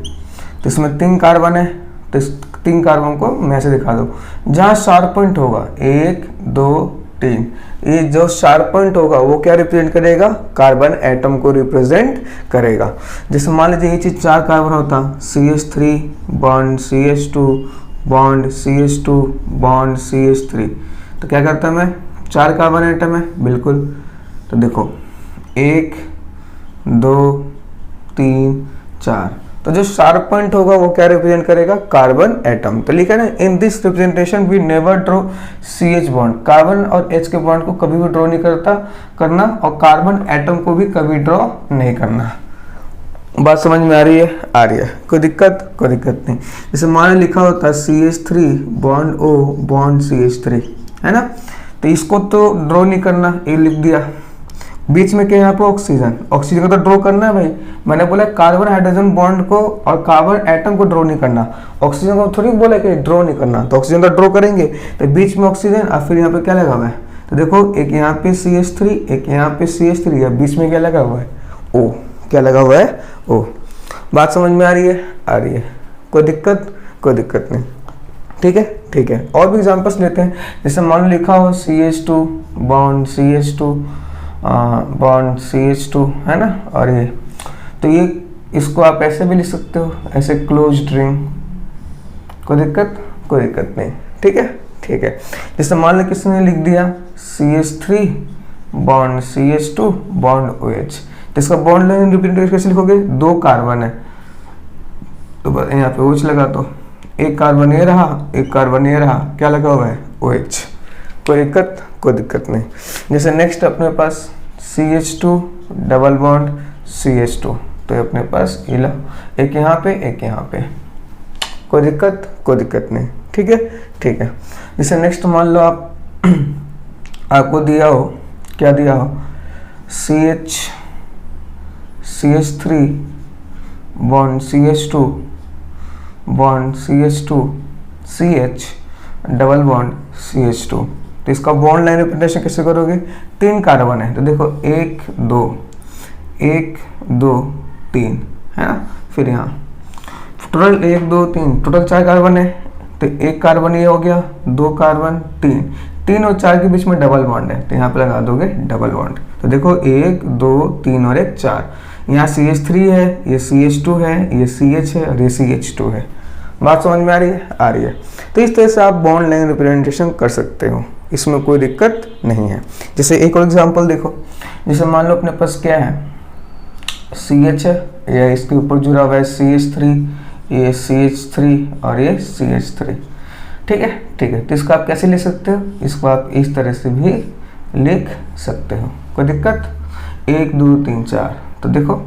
तो इसमें 3 कार्बन है तो इस 3 कार्बन को मैं ऐसे दिखा दूँ। जहाँ शार्प पॉइंट होगा 1 2 3, ये जो शार्प पॉइंट होगा वो क्या रिप्रेजेंट करेगा? कार्बन एटम को रिप्रेजेंट करेगा। जैसे मान लीजिए ये चीज़ 4 कार्बन होता, CH3 bond CH2 bond CH2 bond CH3, तो क्या करता मैं? 4 कार्बन एटम है, बिल्कुल। तो देखो 1 2 3 4, तो जो शार्प पॉइंट होगा वो क्या रिप्रेजेंट करेगा? Carbon atom. तो लिखा है ना, in this representation we never draw CH bond. कार्बन और H के बॉन्ड को कभी भी ड्रॉ नहीं करना और कार्बन एटम को भी कभी ड्रॉ नहीं करना। बात समझ में आ रही है? आ रही है। कोई दिक्कत नहीं। जैसे मान लिखा होता है CH3 bond O bond CH3, है ना, तो इसको तो ड्रॉ नहीं करना, ये लिख दिया। बीच में क्या यहाँ पे? ऑक्सीजन को तो ड्रॉ करना है भाई। मैंने बोला कार्बन हाइड्रोजन बॉन्ड को और कार्बन एटम को ड्रॉ नहीं करना, ऑक्सीजन को थोड़ी बोला कि ड्रॉ नहीं करना, तो ऑक्सीजन तो ड्रॉ करेंगे। तो बीच में ऑक्सीजन और फिर यहाँ पे क्या लगा हुआ है? तो देखो एक यहाँ पे CH3 एक यहाँ पे CH3 है, बीच में क्या लगा हुआ है? O। क्या लगा हुआ है? O। बात समझ में आ रही है? आ रही है। कोई दिक्कत नहीं। ठीक है, ठीक है। और भी एग्जांपल्स लेते हैं। जैसे मान लो लिखा हो CH2 bond CH2 bond CH2, है ना, और ये तो ये इसको आप ऐसे भी लिख सकते हो, ऐसे क्लोज्ड रिंग। कोई दिक्कत नहीं। ठीक है, ठीक है। जैसे मान लो किसी ने लिख दिया CH3 bond CH2 bond OH। तो इसका बॉन्ड लेंथ रिप्रेजेंटेशन कैसे लिखोगे, 2 कार्बन है तो बस यहाँ पे OH लगा दो, एक कार्बन ये रहा, एक कार्बन ये रहा, क्या लगा हुआ है OH। कोई दिक्कत नहीं। जैसे नेक्स्ट अपने पास CH2 डबल बॉन्ड CH2, तो अपने पास ये ला, एक यहाँ पे एक यहाँ पे, कोई दिक्कत नहीं। ठीक है। जैसे नेक्स्ट मान लो आप आपको दिया हो, क्या दिया हो, CH3 bond CH2 bond CH2 CH double bond CH2। तो इसका बॉन्ड लाइन रिप्रेजेंटेशन कैसे करोगे, 3 कार्बन है तो देखो 1 2 3 है ना, फिर यहाँ टोटल 1 2 3 टोटल 4 कार्बन है, तो 1 कार्बन ये हो गया, 2 कार्बन 3 और 4 के बीच में डबल बॉन्ड है तो यहाँ पे लगा दोगे डबल बॉन्ड। तो देखो 1 2 3 और 1 4, यहाँ CH3 है, ये CH2 है, ये CH है और ये CH2 है। बात समझ में आ रही है। तो इस तरह से आप बॉन्ड लाइन रिप्रेजेंटेशन कर सकते हो, इसमें कोई दिक्कत नहीं है। जैसे एक और एग्जांपल देखो, जैसे मान लो अपने पास क्या है, CH है, या इसके ऊपर जुड़ा हुआ है CH3, ये CH3 और ये CH3। ठीक है। तो इसको आप कैसे लिख सकते हो, इसको आप इस तरह से भी लिख सकते हो, कोई दिक्कत। 1 2 3 4, तो देखो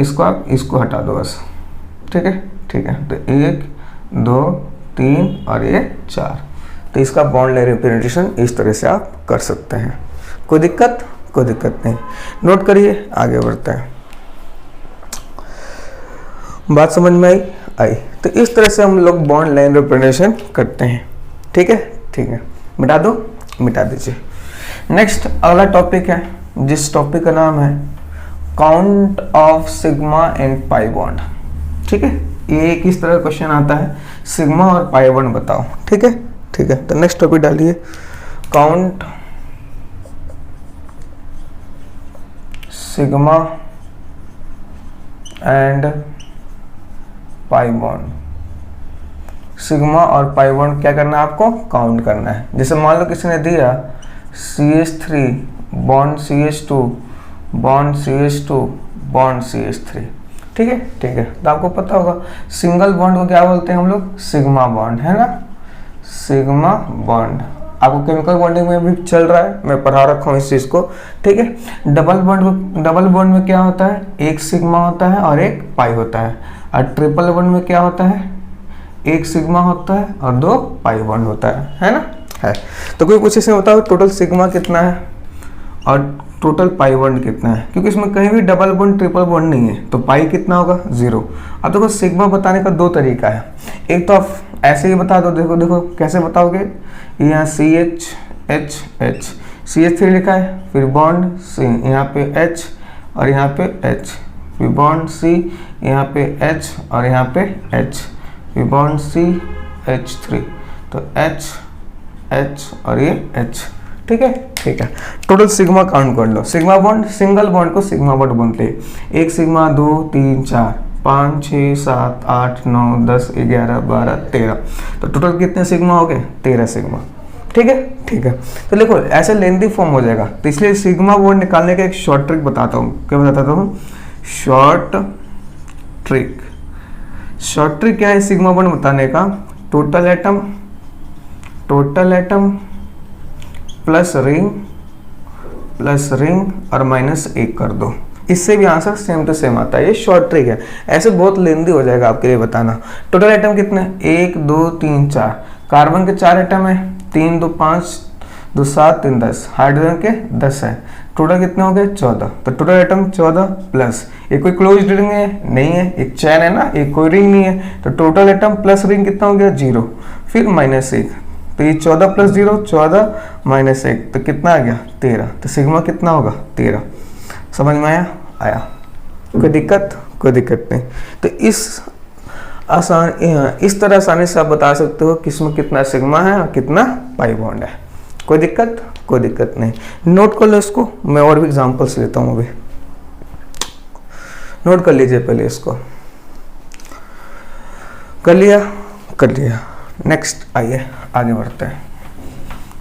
इसको आप इसको हटा दो बस। ठीक है। तो 1 2 3 और ये 4, तो इसका बॉन्ड लाइन रिप्रेजेंटेशन इस तरह से आप कर सकते हैं, कोई दिक्कत नहीं। नोट करिए, आगे बढ़ते हैं। बात समझ में आई। तो इस तरह से हम लोग बॉन्ड लाइन रिप्रेजेंटेशन करते हैं। ठीक है। मिटा दीजिए। नेक्स्ट अगला टॉपिक है, जिस टॉपिक का नाम है count of sigma and pi bond. ठीक है, ये किस तरह क्वेश्चन आता है, सिग्मा और पाई बॉन्ड बताओ। ठीक है। तो नेक्स्ट टॉपिक डालिए, count sigma and pi bond. Sigma और पाई बॉन्ड क्या करना है, आपको काउंट करना है। जैसे मान लो किसी ने दिया CH3 bond CH2 bond CH2 bond CH3। ठीक है। तो आपको पता होगा सिंगल बॉन्ड को क्या बोलते हैं हम लोग, सिग्मा बॉन्ड, है ना, सिग्मा बॉन्ड। आपको केमिकल बॉन्डिंग में भी चल रहा है, मैं पढ़ा रखा हूँ इस चीज़ को। ठीक है। डबल बॉन्ड में क्या होता है, एक सिग्मा होता है और एक पाई होता है। और ट्रिपल बॉन्ड में क्या होता है, एक सिग्मा होता है और 2 पाई बॉन्ड होता है ना। तो कोई पूछे से बताओ टोटल सिग्मा कितना है और टोटल पाई बॉन्ड कितना है, क्योंकि इसमें कहीं भी डबल बॉन्ड ट्रिपल बॉन्ड नहीं है, तो पाई कितना होगा 0। अब देखो सिग्मा बताने का 2 तरीका है, एक तो आप ऐसे ही बता दो, देखो कैसे बताओगे, यहाँ CH3 लिखा है, फिर बॉन्ड C, यहाँ पे H और यहाँ पे H, फिर बॉन्ड C, यहाँ पे H और यहाँ पे H, फिर बॉन्ड C H3, तो H और ये H। ठीक है। टोटल सिग्मा काउंट कर लो। सिग्मा बॉन्ड, सिंगल बॉन्ड को सिग्मा बॉन्ड बोलते हैं। 1 सिग्मा 2 3 4 5 6 7 8 9 10 11 12 13, तो टोटल कितने सिग्मा हो गए, 13 सिग्मा। ठीक है। तो देखो ऐसे लेंथी फॉर्म हो जाएगा, तो इसलिए सिग्मा बॉन्ड निकालने का एक शॉर्ट ट्रिक बताता हूँ। क्या बताता हूँ, शॉर्ट ट्रिक क्या है सिग्मा बॉन्ड बताने का, टोटल एटम प्लस रिंग और -1 कर दो, इससे भी आंसर सेम टू सेम आता है। ये शॉर्ट ट्रिक है, ऐसे बहुत लेंदी हो जाएगा आपके लिए बताना। टोटल आइटम कितने, 1 2 3 4, कार्बन के 4 आइटम है, 3 2 5 2 7 3 10, हाइड्रोजन के 10 है, टोटल कितने हो गए 14। तो टोटल आइटम 14 प्लस ये कोई क्लोज्ड रिंग है नहीं है, एक चैन है ना, एक कोई रिंग नहीं है, तो टोटल आइटम प्लस रिंग कितना हो गया 0, फिर -1, तो ये 14 प्लस 0 14 -1, तो कितना आ गया 13। तो सिग्मा कितना होगा 13। समझ में आया? कोई दिक्कत नहीं। तो इस तरह आसानी से आप बता सकते हो कि इसमें कितना सिग्मा है और कितना पाई बॉन्ड है। कोई दिक्कत नहीं। नोट कर लो इसको, मैं और भी एग्जांपल्स लेता हूँ अभी। नोट कर लीजिए पहले इसको। कर लिया। नेक्स्ट आइए आगे बढ़ते हैं।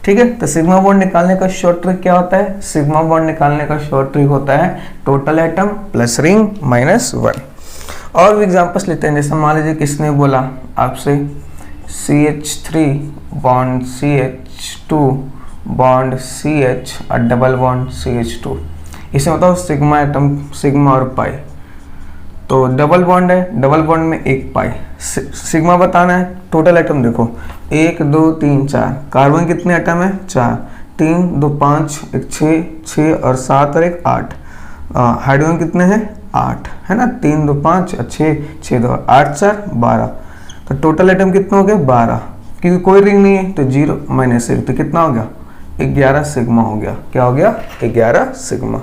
ठीक है। तो सिग्मा बॉन्ड निकालने का शॉर्ट ट्रिक क्या होता है? सिग्मा बॉन्ड निकालने का शॉर्ट ट्रिक होता है total atom plus ring minus 1। और भी एग्जांपल्स लेते हैं, जैसे मान लीजिए किसने बोला आपसे CH3 bond CH2 bond CH और डबल बॉन्ड CH2, इसे बताओ सिग्मा एटम, सिग्मा और पाई। तो डबल बॉन्ड है, डबल बॉन्ड में एक पाई, सिग्मा बताना है। टोटल एटम देखो 1 2 3 4, कार्बन कितने एटम है? 4, 3 2 5, 1 6, 6 और 7 और 1 8। हाइड्रोजन कितने हैं? 8 है ना, 3 2 5 और 6, 6 2 8 4 12। तो टोटल एटम कितने हो गए? 12, क्योंकि कोई रिंग नहीं है तो 0 माइनस 1, तो कितना हो गया? 11 सिग्मा हो गया। क्या हो गया? 11 सिग्मा।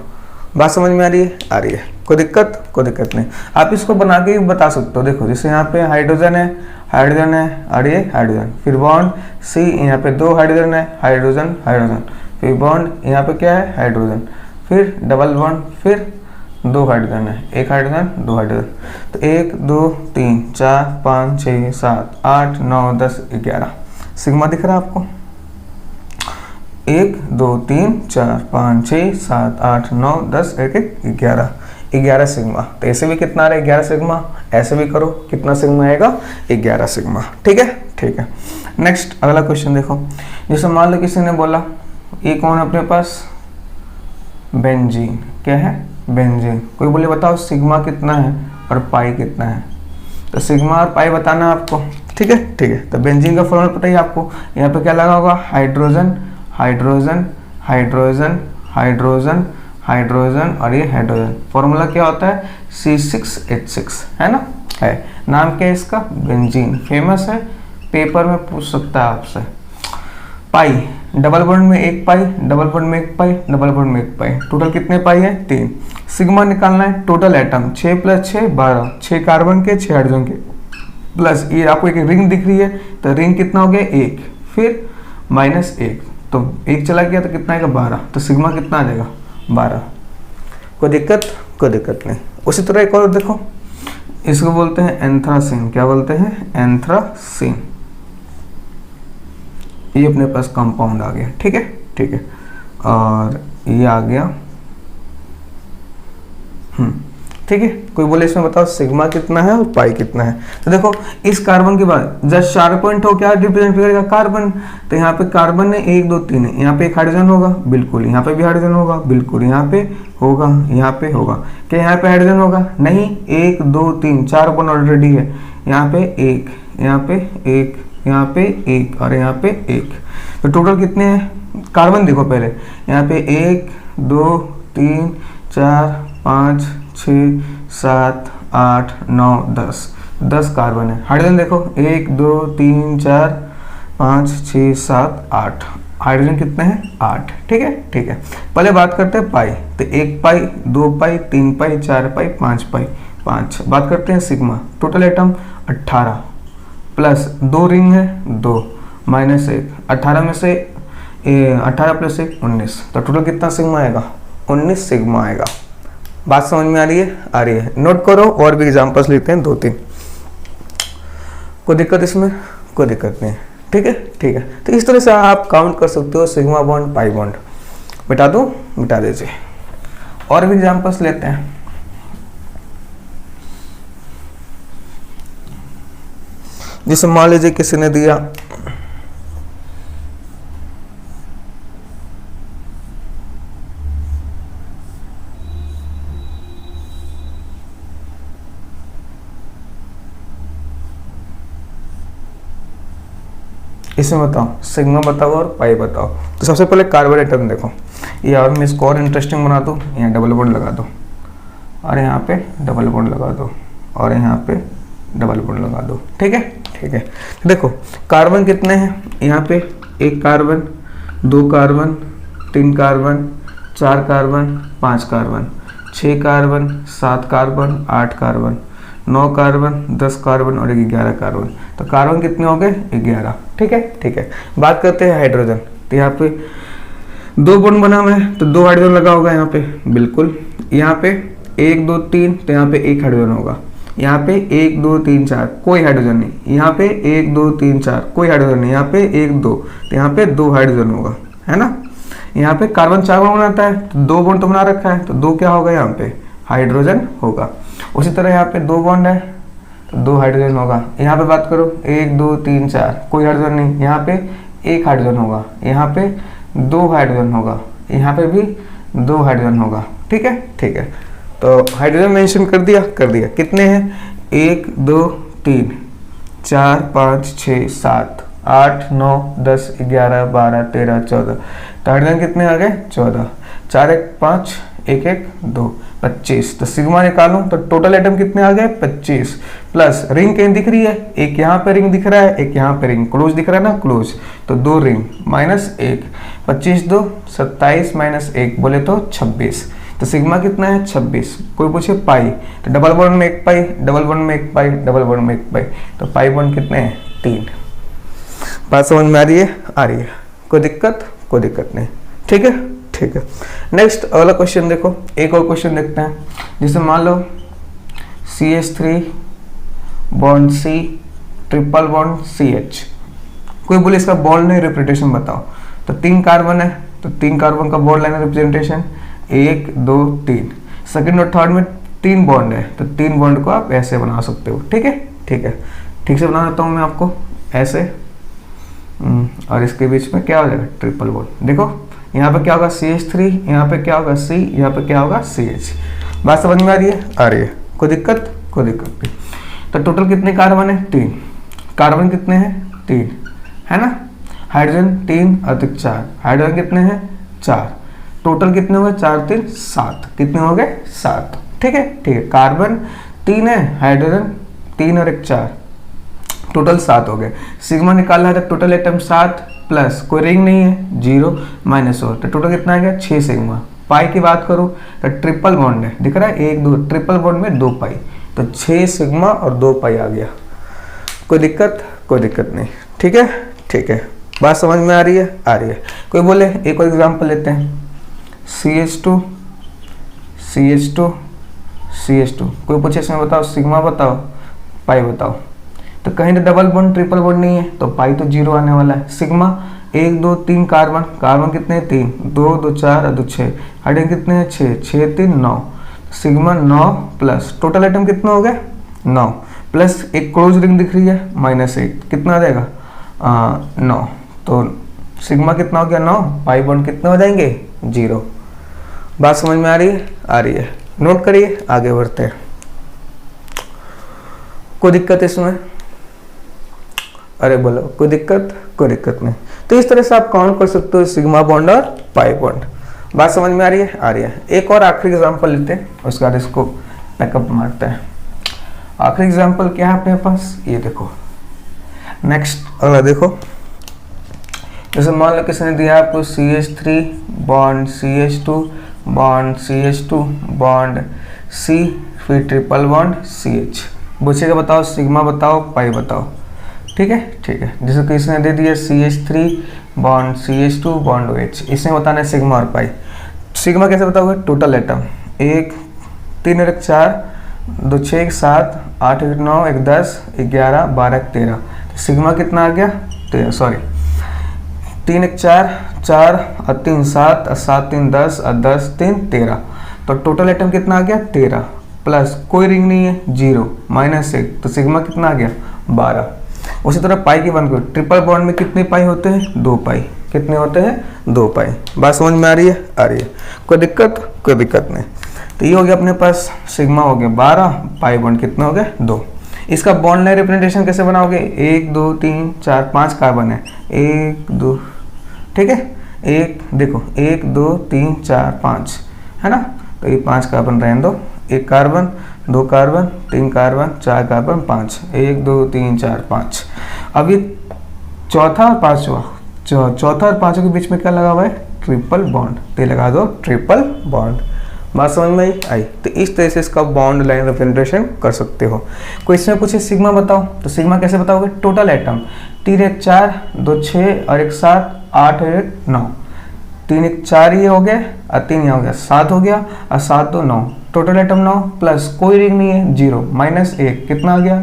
बात समझ में आ रही है? आ रही है। कोई दिक्कत? कोई दिक्कत नहीं। आप इसको बना के बता सकते हो। देखो जैसे यहाँ पे हाइड्रोजन है, हाइड्रोजन है और ये हाइड्रोजन, फिर बॉन्ड C, यहाँ पे 2 हाइड्रोजन है, हाइड्रोजन हाइड्रोजन, फिर बॉन्ड यहाँ पे क्या है? हाइड्रोजन, फिर डबल बॉन्ड, फिर 2 हाइड्रोजन है, 1 हाइड्रोजन 2 हाइड्रोजन। तो 1 2 3 4 5 6 7 8 9 10 11 सिग्मा दिख रहा है आपको? 1 2 3 4 5 6 7 8 9 10 11 11 सिग्मा। तो ऐसे भी कितना आ रहा है? 11 सिग्मा। ऐसे भी करो, कितना सिग्मा आएगा? 11 सिग्मा। ठीक है, ठीक है। नेक्स्ट अगला क्वेश्चन देखो, जैसे मान लो किसी ने बोला ये कौन है अपने पास? बेंजीन। क्या है? बेंजीन। कोई बोले बताओ सिग्मा कितना है और पाई कितना है? तो सिग्मा और पाई बताना है आपको। ठीक है, ठीक है। तो बेंजीन का फॉर्मूला पता ही आपको, यहाँ पे क्या लगा होगा? Hydrogen hydrogen hydrogen hydrogen hydrogen और ये हाइड्रोजन। फॉर्मूला क्या होता है? C6H6 है ना, है। नाम क्या है इसका? बेंजीन। फेमस है, पेपर में पूछ सकता है आपसे। पाई, डबल बॉन्ड में एक पाई, डबल बॉन्ड में एक पाई, डबल बॉन्ड में एक पाई, टोटल कितने पाई है? 3। सिग्मा निकालना है, टोटल एटम 6 + 6 12, 6 कार्बन के 6 हाइड्रोजन के, प्लस ये आपको एक रिंग दिख रही है, तो रिंग कितना हो गया? 1, फिर -1, तो 1 चला गया तो कितना आएगा? 12। तो सिग्मा कितना आ जाएगा? 12। कोई दिक्कत? कोई दिक्कत नहीं। उसी तरह एक और देखो, इसको बोलते हैं एंथ्रासीन। क्या बोलते हैं? एंथ्रासीन। ये अपने पास कंपाउंड आ गया। ठीक है, ठीक है। और ये आ गया, ठीक है। कोई बोले इसमें बताओ सिग्मा कितना है और पाई कितना है? तो देखो इस कार्बन के बाद जस्ट 4 पॉइंट हो, क्या रिप्रेजेंट करेगा? कार्बन। तो यहाँ पे कार्बन ने 1 2 3 है, यहाँ पे एक हाइड्रोजन होगा, बिल्कुल। यहाँ पे भी हाइड्रोजन होगा, बिल्कुल। यहाँ पे होगा, यहाँ पे होगा। क्या यहाँ पे हाइड्रोजन होगा? नहीं। 1 2 3 4 बॉन्ड ऑलरेडी है। यहाँ पे 1, यहाँ पे 1, यहाँ पे 1 और यहाँ पे 1। तो टोटल कितने हैं? कार्बन देखो पहले, यहाँ पे 1 2 3 4 5 6 7 8 9 10 कार्बन है। हाइड्रोजन देखो 1 2 3 4 5 6 7 8, हाइड्रोजन कितने हैं? 8। ठीक है, ठीक है। पहले बात करते हैं पाई। तो 1 पाई 2 पाई 3 पाई 4 पाई 5 पाई 5। बात करते हैं sigma. Total atom 18, plus 2 ring है 2, -1, 18 में से 18 + 1 19। तो टोटल कितना सिग्मा आएगा? 19 सिग्मा आएगा। बात समझ में आ रही है? आ रही है। नोट करो, और भी एग्जांपल्स लेते हैं 2-3। कोई दिक्कत इसमें? कोई दिक्कत नहीं। ठीक है, ठीक है। तो इस तरह से आप काउंट कर सकते हो सिग्मा बॉन्ड, पाई बॉन्ड। मिटा दूं? मिटा दीजिए। और भी एग्जांपल्स लेते हैं। जैसे मान लीजिए किसी ने दिया इसमें बताओ सिग्मा बताओ और पाई बताओ। तो सबसे पहले कार्बन एटम देखो, ये और मैं इसको और इंटरेस्टिंग बना दूँ। यहाँ डबल बॉन्ड लगा दो और यहाँ पे डबल बॉन्ड लगा दो और यहाँ पे डबल बॉन्ड लगा दो। ठीक है, ठीक है। तो देखो कार्बन कितने हैं? यहाँ पे 1 carbon 2 carbon 3 carbon 4 carbon 5 carbon 6 carbon 7 carbon 8 carbon 9 carbon 10 carbon और 11 कार्बन। तो कार्बन कितने हो गए? 11। ठीक है, ठीक है। बात करते हैं हाइड्रोजन। तो यहाँ पे 2 बॉन्ड बना हुआ है, तो 2 हाइड्रोजन लगा होगा यहाँ पे, बिल्कुल। यहाँ पे 1 2 3, तो यहाँ पे 1 हाइड्रोजन होगा। यहाँ पे 1 2 3 4 कोई हाइड्रोजन नहीं, यहाँ पे 1 2 3 4 कोई हाइड्रोजन नहीं, यहाँ पे 1 2, तो यहाँ पे 2 हाइड्रोजन होगा, है ना। यहाँ पे कार्बन 4 बॉन्ड बनाता है तो 2 बॉन्ड तो बना रखा है, तो 2 क्या होगा यहाँ पे हाइड्रोजन होगा। उसी तरह यहाँ पे 2 बॉन्ड है तो 2 हाइड्रोजन होगा। यहाँ पे बात करो 1 2 3 4 कोई हाइड्रोजन नहीं, यहाँ पे 1 हाइड्रोजन होगा, यहाँ पे 2 हाइड्रोजन होगा, यहाँ पे भी 2 हाइड्रोजन होगा। ठीक है, ठीक है। तो हाइड्रोजन मेंशन कर दिया, कितने हैं 1 2 3 4 5 6 7 8 9 10 11 12 13 14, तो हाइड्रोजन कितने आ गए 14, 4 1 5 1 1 2 25। तो सिग्मा निकालूं तो टोटल एटम कितने आ गए 25, प्लस रिंग कहीं दिख रही है, एक यहाँ पे रिंग दिख रहा है, एक यहाँ पे रिंग, क्लोज दिख रहा है ना, क्लोज, तो 2 रिंग माइनस 1, 25 2 27 माइनस 1 बोले तो 26। तो सिग्मा कितना है 26। कोई पूछे पाई, तो डबल बॉन्ड में 1 पाई, डबल बॉन्ड में 1 पाई, डबल बॉन्ड में 1 पाई, तो पाई बॉन्ड कितने हैं 3। बात समझ में आ रही है, कोई दिक्कत नहीं। ठीक है, ठीक है। नेक्स्ट अगला क्वेश्चन देखो, एक और क्वेश्चन देखते हैं। जैसे मान लो CH3 bond C triple bond CH, कोई बोले इसका बॉन्ड लाइन रिप्रेजेंटेशन बताओ। तो 3 कार्बन है, तो 3 कार्बन का बॉन्ड लाइन रिप्रेजेंटेशन 1 2 3, सेकंड और थर्ड में 3 बॉन्ड है, तो 3 बॉन्ड को आप ऐसे बना सकते हो। ठीक है, ठीक है, ठीक से बना देता हूँ मैं आपको ऐसे, और इसके बीच में क्या हो जाएगा ट्रिपल बॉन्ड। देखो यहाँ पे क्या होगा CH3, यहाँ पे क्या होगा C, यहाँ पे क्या होगा CH। बात समझ में आ रही है, कोई दिक्कत नहीं। तो टोटल कितने कार्बन है 3, कार्बन कितने हैं 3, है ना। हाइड्रोजन 3 अधिक 4, हाइड्रोजन कितने हैं 4, टोटल कितने हो गए 4 3 7, कितने हो गए 7। ठीक है, ठीक है। कार्बन 3 है, हाइड्रोजन 3 और 1 4, टोटल 7 हो गए। सिग्मा निकालना है तो टोटल एटम 7 प्लस कोई रिंग नहीं है 0 माइनस हो, तो टोटल कितना आ गया 6 सिग्मा। पाई की बात करूँ तो ट्रिपल बॉन्ड है, दिख रहा है 1 2, ट्रिपल बॉन्ड में 2 पाई, तो 6 सिग्मा और 2 पाई आ गया। कोई दिक्कत नहीं। ठीक है, ठीक है। बात समझ में आ रही है। कोई बोले एक और एग्जाम्पल लेते हैं, CH2 कोई पूछे इसमें बताओ सिग्मा बताओ, पाई बताओ। तो कहीं तो डबल बॉन्ड ट्रिपल बॉन्ड नहीं है, तो पाई तो 0 आने वाला है। सिग्मा 1 2 3 कार्बन कितने हैं 3, 2 2 4 और 2 6, हाइड्रोजन कितने हैं 6 6 3 9, सिग्मा 9 प्लस टोटल आइटम कितना हो गया 9, प्लस एक क्लोज रिंग दिख रही है -1, कितना आ जाएगा 9, तो सिग्मा कितना हो गया 9, पाई बॉन्ड कितने हो जाएंगे 0। बात समझ में आ रही है। नोट करिए, आगे बढ़ते हैं। कोई दिक्कत है इसमें? अरे बोलो कोई दिक्कत नहीं। तो इस तरह से आप काउंट कर सकते हो सिग्मा बॉन्ड और पाई बॉन्ड। बात समझ में आ रही है। एक और आखिरी एग्जांपल लेते हैं, उसके बाद इसको पैकअप मारते हैं। आखिरी एग्जांपल क्या है अपने पास, ये देखो। नेक्स्ट अगला देखो, जैसे मान लो किसी ने दिया आपको CH3 bond CH2 bond CH2 bond C, फिर ट्रिपल बॉन्ड CH। पूछेगा बताओ सिग्मा बताओ, पाई बताओ। ठीक है, ठीक है। जैसे किसी ने दे दिया CH3 bond CH2 bond OH, इसमें बताना है सिग्मा और पाई। सिग्मा कैसे बताओगे, टोटल एटम 1 3 और 1 4, 2 6 1 7 8 1 9 1 10 11 12 1 13, सिग्मा कितना आ गया 13, सॉरी 3 1 4 4 और 3 7 और 7 3 10 और 10 3 13, तो टोटल आइटम कितना आ गया 13, प्लस कोई रिंग नहीं है 0 -1, तो सिग्मा कितना आ गया 12। उसी तरह पाई की बात करो, ट्रिपल बॉन्ड में कितने पाई होते हैं 2 पाई, कितने होते हैं 2 पाई। बात समझ में आ रही है। कोई दिक्कत नहीं। तो ये हो गया अपने पास सिग्मा हो गया 12, पाई बॉन्ड कितने हो गए 2। इसका बॉन्ड लाइन रिप्रेजेंटेशन कैसे बनाओगे, 1 2 3 4 5 कार्बन है, 1 2, ठीक है, 1 देखो 1 2 3 4 5 है ना, तो ये 5 कार्बन रहने दो, 1 कार्बन 2 कार्बन 3 कार्बन 4 कार्बन 5, 1 2 3 4 5। अब ये चौथा और पांचवा के बीच में क्या लगा हुआ है, ट्रिपल बॉन्ड, तो लगा दो ट्रिपल बॉन्ड। बात समझ में आई। तो इस तरह से इसका बॉन्ड लाइन रिप्रेजेंटेशन कर सकते हो। कोई इसमें पूछे सिग्मा बताओ, तो सिग्मा कैसे बताओगे, टोटल एटम 3 1 4 2 6 और 1 7 8 और 1 9, 3 1 4 ये हो गया और 3 ये हो गया 7 हो गया और 7 2 9, टोटल एटम 9 प्लस कोई रिंग नहीं है 0 माइनस 1 कितना आ गया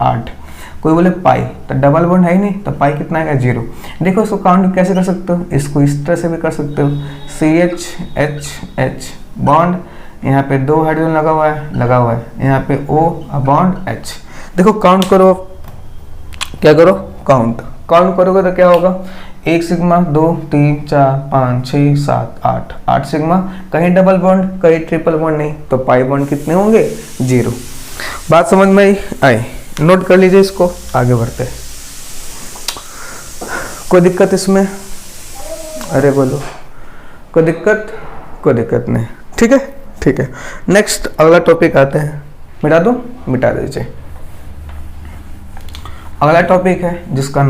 8। कोई बोले पाई तो डबल बॉन्ड है ही नहीं तो पाई कितना आएगा 0। देखो इसको काउंट कैसे कर सकते हो, इसको इस तरह से भी कर सकते हो, CH बॉन्ड, यहाँ पे 2 हाइड्रोजन लगा हुआ है, यहाँ पे O बॉन्ड H। देखो काउंट करो, क्या करो काउंट करोगे तो क्या होगा 1 सिग्मा 2 3 4 5 6 7 8 सिग्मा, कहीं डबल बॉन्ड कहीं ट्रिपल बॉन्ड नहीं तो पाई बॉन्ड कितने होंगे 0। बात समझ में आई, नोट कर लीजिए इसको, आगे बढ़ते हैं। कोई दिक्कत इसमें, अरे बोलो कोई दिक्कत नहीं, ठीक है। नेक्स्ट अगला टॉपिक आते हैं, मिटा दीजिए। अगला टॉपिक है जिसका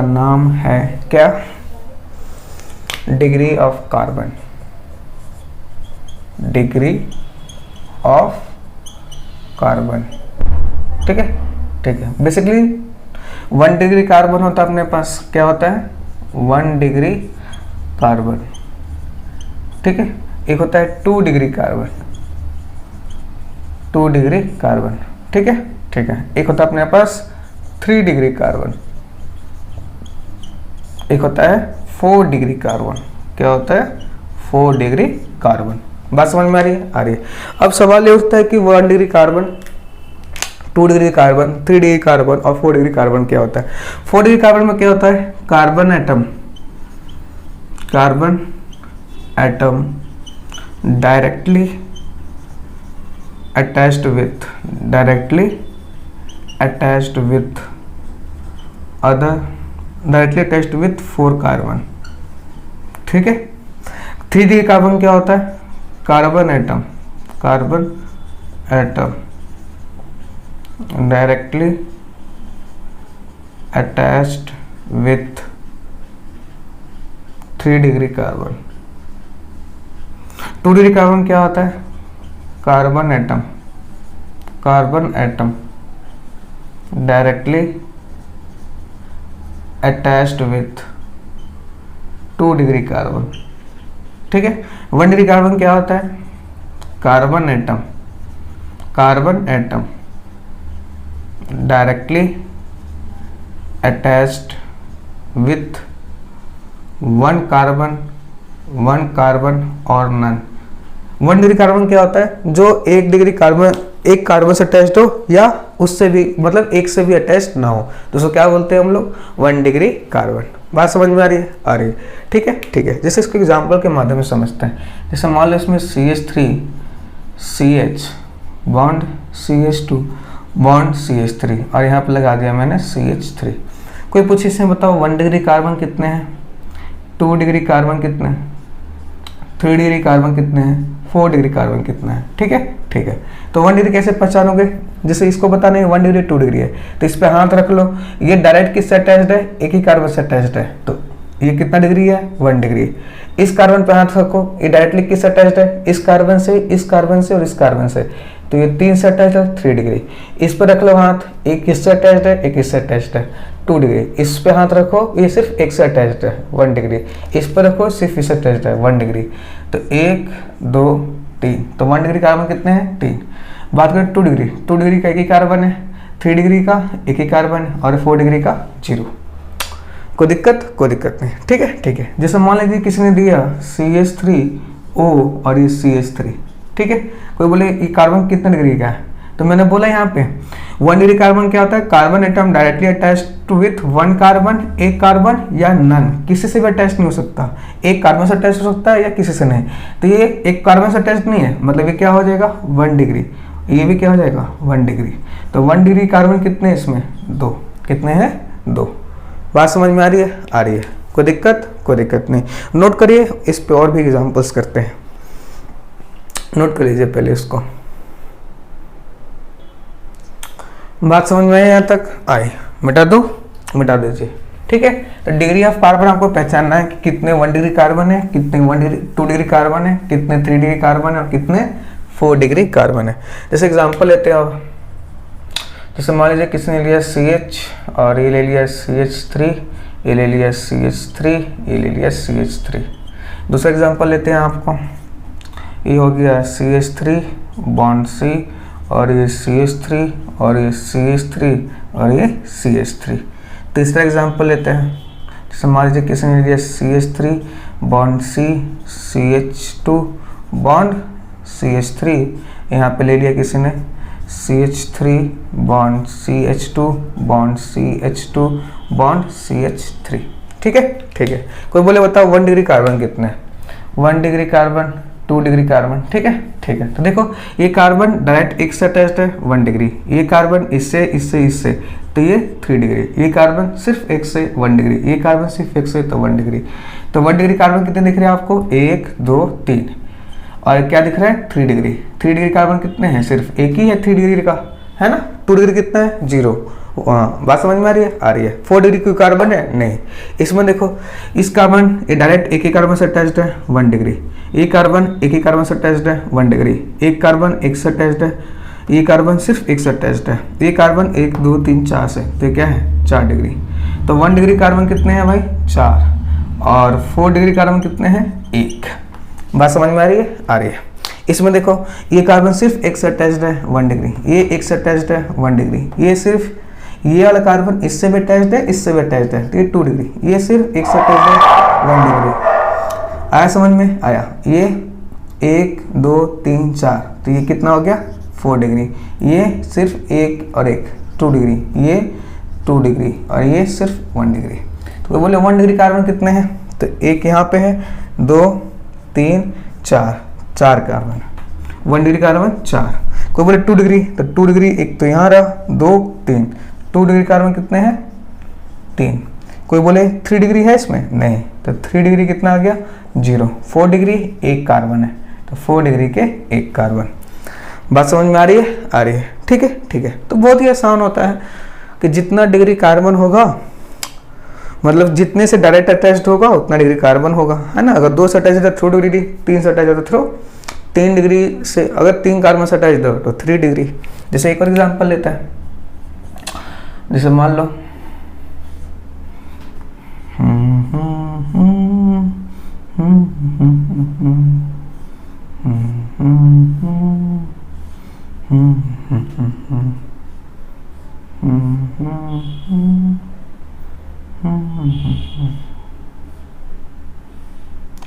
नाम है क्या, डिग्री ऑफ कार्बन। ठीक है। बेसिकली 1 डिग्री कार्बन होता है अपने पास, क्या होता है 1 डिग्री कार्बन, ठीक है। एक होता है 2 डिग्री कार्बन, ठीक है। एक होता है अपने पास 3 डिग्री कार्बन, एक होता है 4 डिग्री कार्बन। क्या होता है 4 डिग्री कार्बन। बात समझ में आ रही है। अब सवाल ये उठता है कि 1 degree carbon, 2 degree carbon, 3 degree carbon और 4 डिग्री कार्बन क्या होता है। 4 डिग्री कार्बन में क्या होता है, carbon atom directly attached with 4 carbon, ठीक है। 3 डिग्री कार्बन क्या होता है, carbon atom directly attached with 3 degree carbon. 2 degree carbon क्या होता है, carbon atom directly attached with 2 degree carbon, ठीक है। 1 डिग्री कार्बन क्या होता है, carbon atom directly attached with 1 carbon और नन। 1 डिग्री कार्बन क्या होता है, जो 1 डिग्री कार्बन एक कार्बन से अटैच्ड हो या उससे भी, मतलब एक से भी अटैच्ड ना हो, तो उसको क्या बोलते हैं हम लोग 1 डिग्री कार्बन। बात समझ में आ रही है, ठीक है। जैसे इसको एग्जांपल के माध्यम से समझते हैं। जैसे मान लो इसमें CH3 CH bond CH2 bond CH3 और यहाँ पे लगा दिया मैंने CH3। कोई पूछे इसमें बताओ 1 डिग्री कार्बन कितने हैं, 2 डिग्री कार्बन कितने हैं, 3 डिग्री कार्बन कितने हैं, 4 डिग्री कार्बन कितना है, ठीक है। तो 1 डिग्री कैसे पहचानोगे, जैसे इसको बताना है 1 डिग्री 2 डिग्री है तो इस पे हाथ रख लो, ये डायरेक्ट किससे अटैच्ड है, एक ही कार्बन से अटैच्ड है, तो ये कितना डिग्री है 1 डिग्री। इस कार्बन पे हाथ रखो, ये डायरेक्टली किससे अटैच्ड है, इस कार्बन से और इस कार्बन से, तो ये 3 से अटैच्ड है 3 डिग्री। इस पर रख लो हाथ, एक इससे अटैच्ड है एक इससे अटैच्ड है 2 डिग्री। इस पे हाथ रखो, ये सिर्फ एक से अटैच्ड है 1 डिग्री। इस पर रखो, सिर्फ इससे अटैच्ड है 1 डिग्री। तो 1 2 3, तो 1 डिग्री कार्बन कितने हैं 3। बात करें 2 डिग्री का एक ही कार्बन है, 3 डिग्री का एक ही कार्बन है और 4 डिग्री का 0। कोई दिक्कत नहीं, ठीक है। जैसे मान लीजिए किसी ने दिया CH3O और ये CH3, ठीक है। कोई बोले ये कार्बन कितने डिग्री का है, तो मैंने बोला यहाँ पे 1 डिग्री कार्बन क्या होता है, carbon atom directly attached with 1 carbon, एक कार्बन या नन, किसी से भी अटैच नहीं हो सकता, एक कार्बन से अटैच हो सकता है या किसी से नहीं। तो ये एक कार्बन से अटैच नहीं है, मतलब ये क्या हो जाएगा 1 डिग्री, ये भी क्या हो जाएगा 1 डिग्री। तो 1 डिग्री कार्बन कितने हैं इसमें 2, कितने हैं 2। बात समझ में आ रही है। कोई दिक्कत नहीं। नोट करिए, इस पे और भी एग्जांपल्स करते हैं। नोट कर लीजिए पहले इसको। बात समझ में आई, यहाँ तक आई, मिटा दीजिए, ठीक है। तो डिग्री ऑफ कार्बन आपको पहचानना है कि कितने 1 डिग्री कार्बन है, कितने 2 डिग्री कार्बन है, कितने 3 डिग्री कार्बन है और कितने 4 डिग्री कार्बन है। जैसे एग्जांपल लेते हैं अब, जैसे मान लीजिए किसी ने लिया CH और ये ले लिया CH3, ये ले लिया CH3, ये ले लिया CH3। दूसरा एग्जांपल लेते हैं आपको, ये हो गया CH3 बॉन्ड C, और ये CH3 और ये CH3 और ये CH3। तीसरा एग्जांपल लेते हैं। जैसे मान लीजिए किसी ने लिया CH3 bond C, CH2 bond CH3, यहाँ पे ले लिया किसी ने CH3 bond CH2 bond CH2 bond CH3। ठीक है, ठीक है। कोई बोले बताओ 1 डिग्री कार्बन कितने हैं? 1 डिग्री कार्बन, 2 डिग्री कार्बन। ठीक है, ठीक है। तो देखो ये कार्बन डायरेक्ट एक से अटैच्ड है 1 डिग्री, ये कार्बन इससे इससे इससे तो ये 3 डिग्री, ये कार्बन सिर्फ एक से 1 डिग्री, ये कार्बन सिर्फ एक से तो 1 डिग्री। तो 1 डिग्री कार्बन कितने दिख रहे हैं आपको? 1 2 3, और क्या दिख रहा है? 3 डिग्री। 3 डिग्री कार्बन कितने हैं? सिर्फ एक ही है 3 डिग्री का, है ना। 2 डिग्री कितना है? 0। बात समझ में आ रही है? आ रही है। 4 डिग्री कोई कार्बन है? नहीं। इसमें देखो इस कार्बन ये डायरेक्ट एक ही कार्बन से अटैच्ड है 1 डिग्री, ये कार्बन एक ही कार्बन से अटैच्ड है 1 डिग्री, एक कार्बन एक से अटैच्ड है, ये कार्बन सिर्फ एक से अटैच्ड है, ये कार्बन 1 2 3 4 से, तो ये क्या है? 4 डिग्री। तो 1 डिग्री कार्बन कितने हैं भाई? 4, और 4 डिग्री कार्बन कितने हैं? 1। बात समझ में आ रही है? आ रही है। इसमें देखो ये कार्बन सिर्फ एक से अटैच्ड है 1 डिग्री, ये एक से अटैच्ड है 1 डिग्री, ये सिर्फ ये वाला कार्बन इससे भी अटैच्ड है, इससे भी अटैच्ड है, तो ये 2 डिग्री, ये सिर्फ एक से अटैच्ड है 1 डिग्री। आया समझ में? आया। ये 1 2 3 4, तो ये कितना हो गया? 4 डिग्री। ये सिर्फ एक और एक 2 डिग्री, ये 2 डिग्री, और ये सिर्फ 1 डिग्री। तो बोले 1 डिग्री कार्बन कितने हैं? तो एक यहाँ पे है, 2 3 4, 4 कार्बन। 1 degree carbon 4। कोई बोले 2 डिग्री, तो 2 डिग्री एक तो यहाँ रहा, 2 3, 2 डिग्री कार्बन कितने हैं? 3। कोई बोले 3 डिग्री है इसमें? नहीं। तो 3 डिग्री कितना आ गया? 0। 4 डिग्री एक कार्बन है, तो 4 डिग्री के एक कार्बन। बात समझ में आ रही है? आ रही है। ठीक है, ठीक है। तो बहुत ही आसान होता है कि जितना डिग्री कार्बन होगा, मतलब जितने से डायरेक्ट अटैच्ड होगा उतना डिग्री कार्बन होगा, है ना। अगर 2 से अटैच्ड है तो 2 डिग्री, 3 से अटैच्ड है तो 3 डिग्री से, अगर 3 कार्बन से अटैच्ड हो तो 3 डिग्री। जैसे एक और एग्जांपल लेते हैं। जैसे मान लो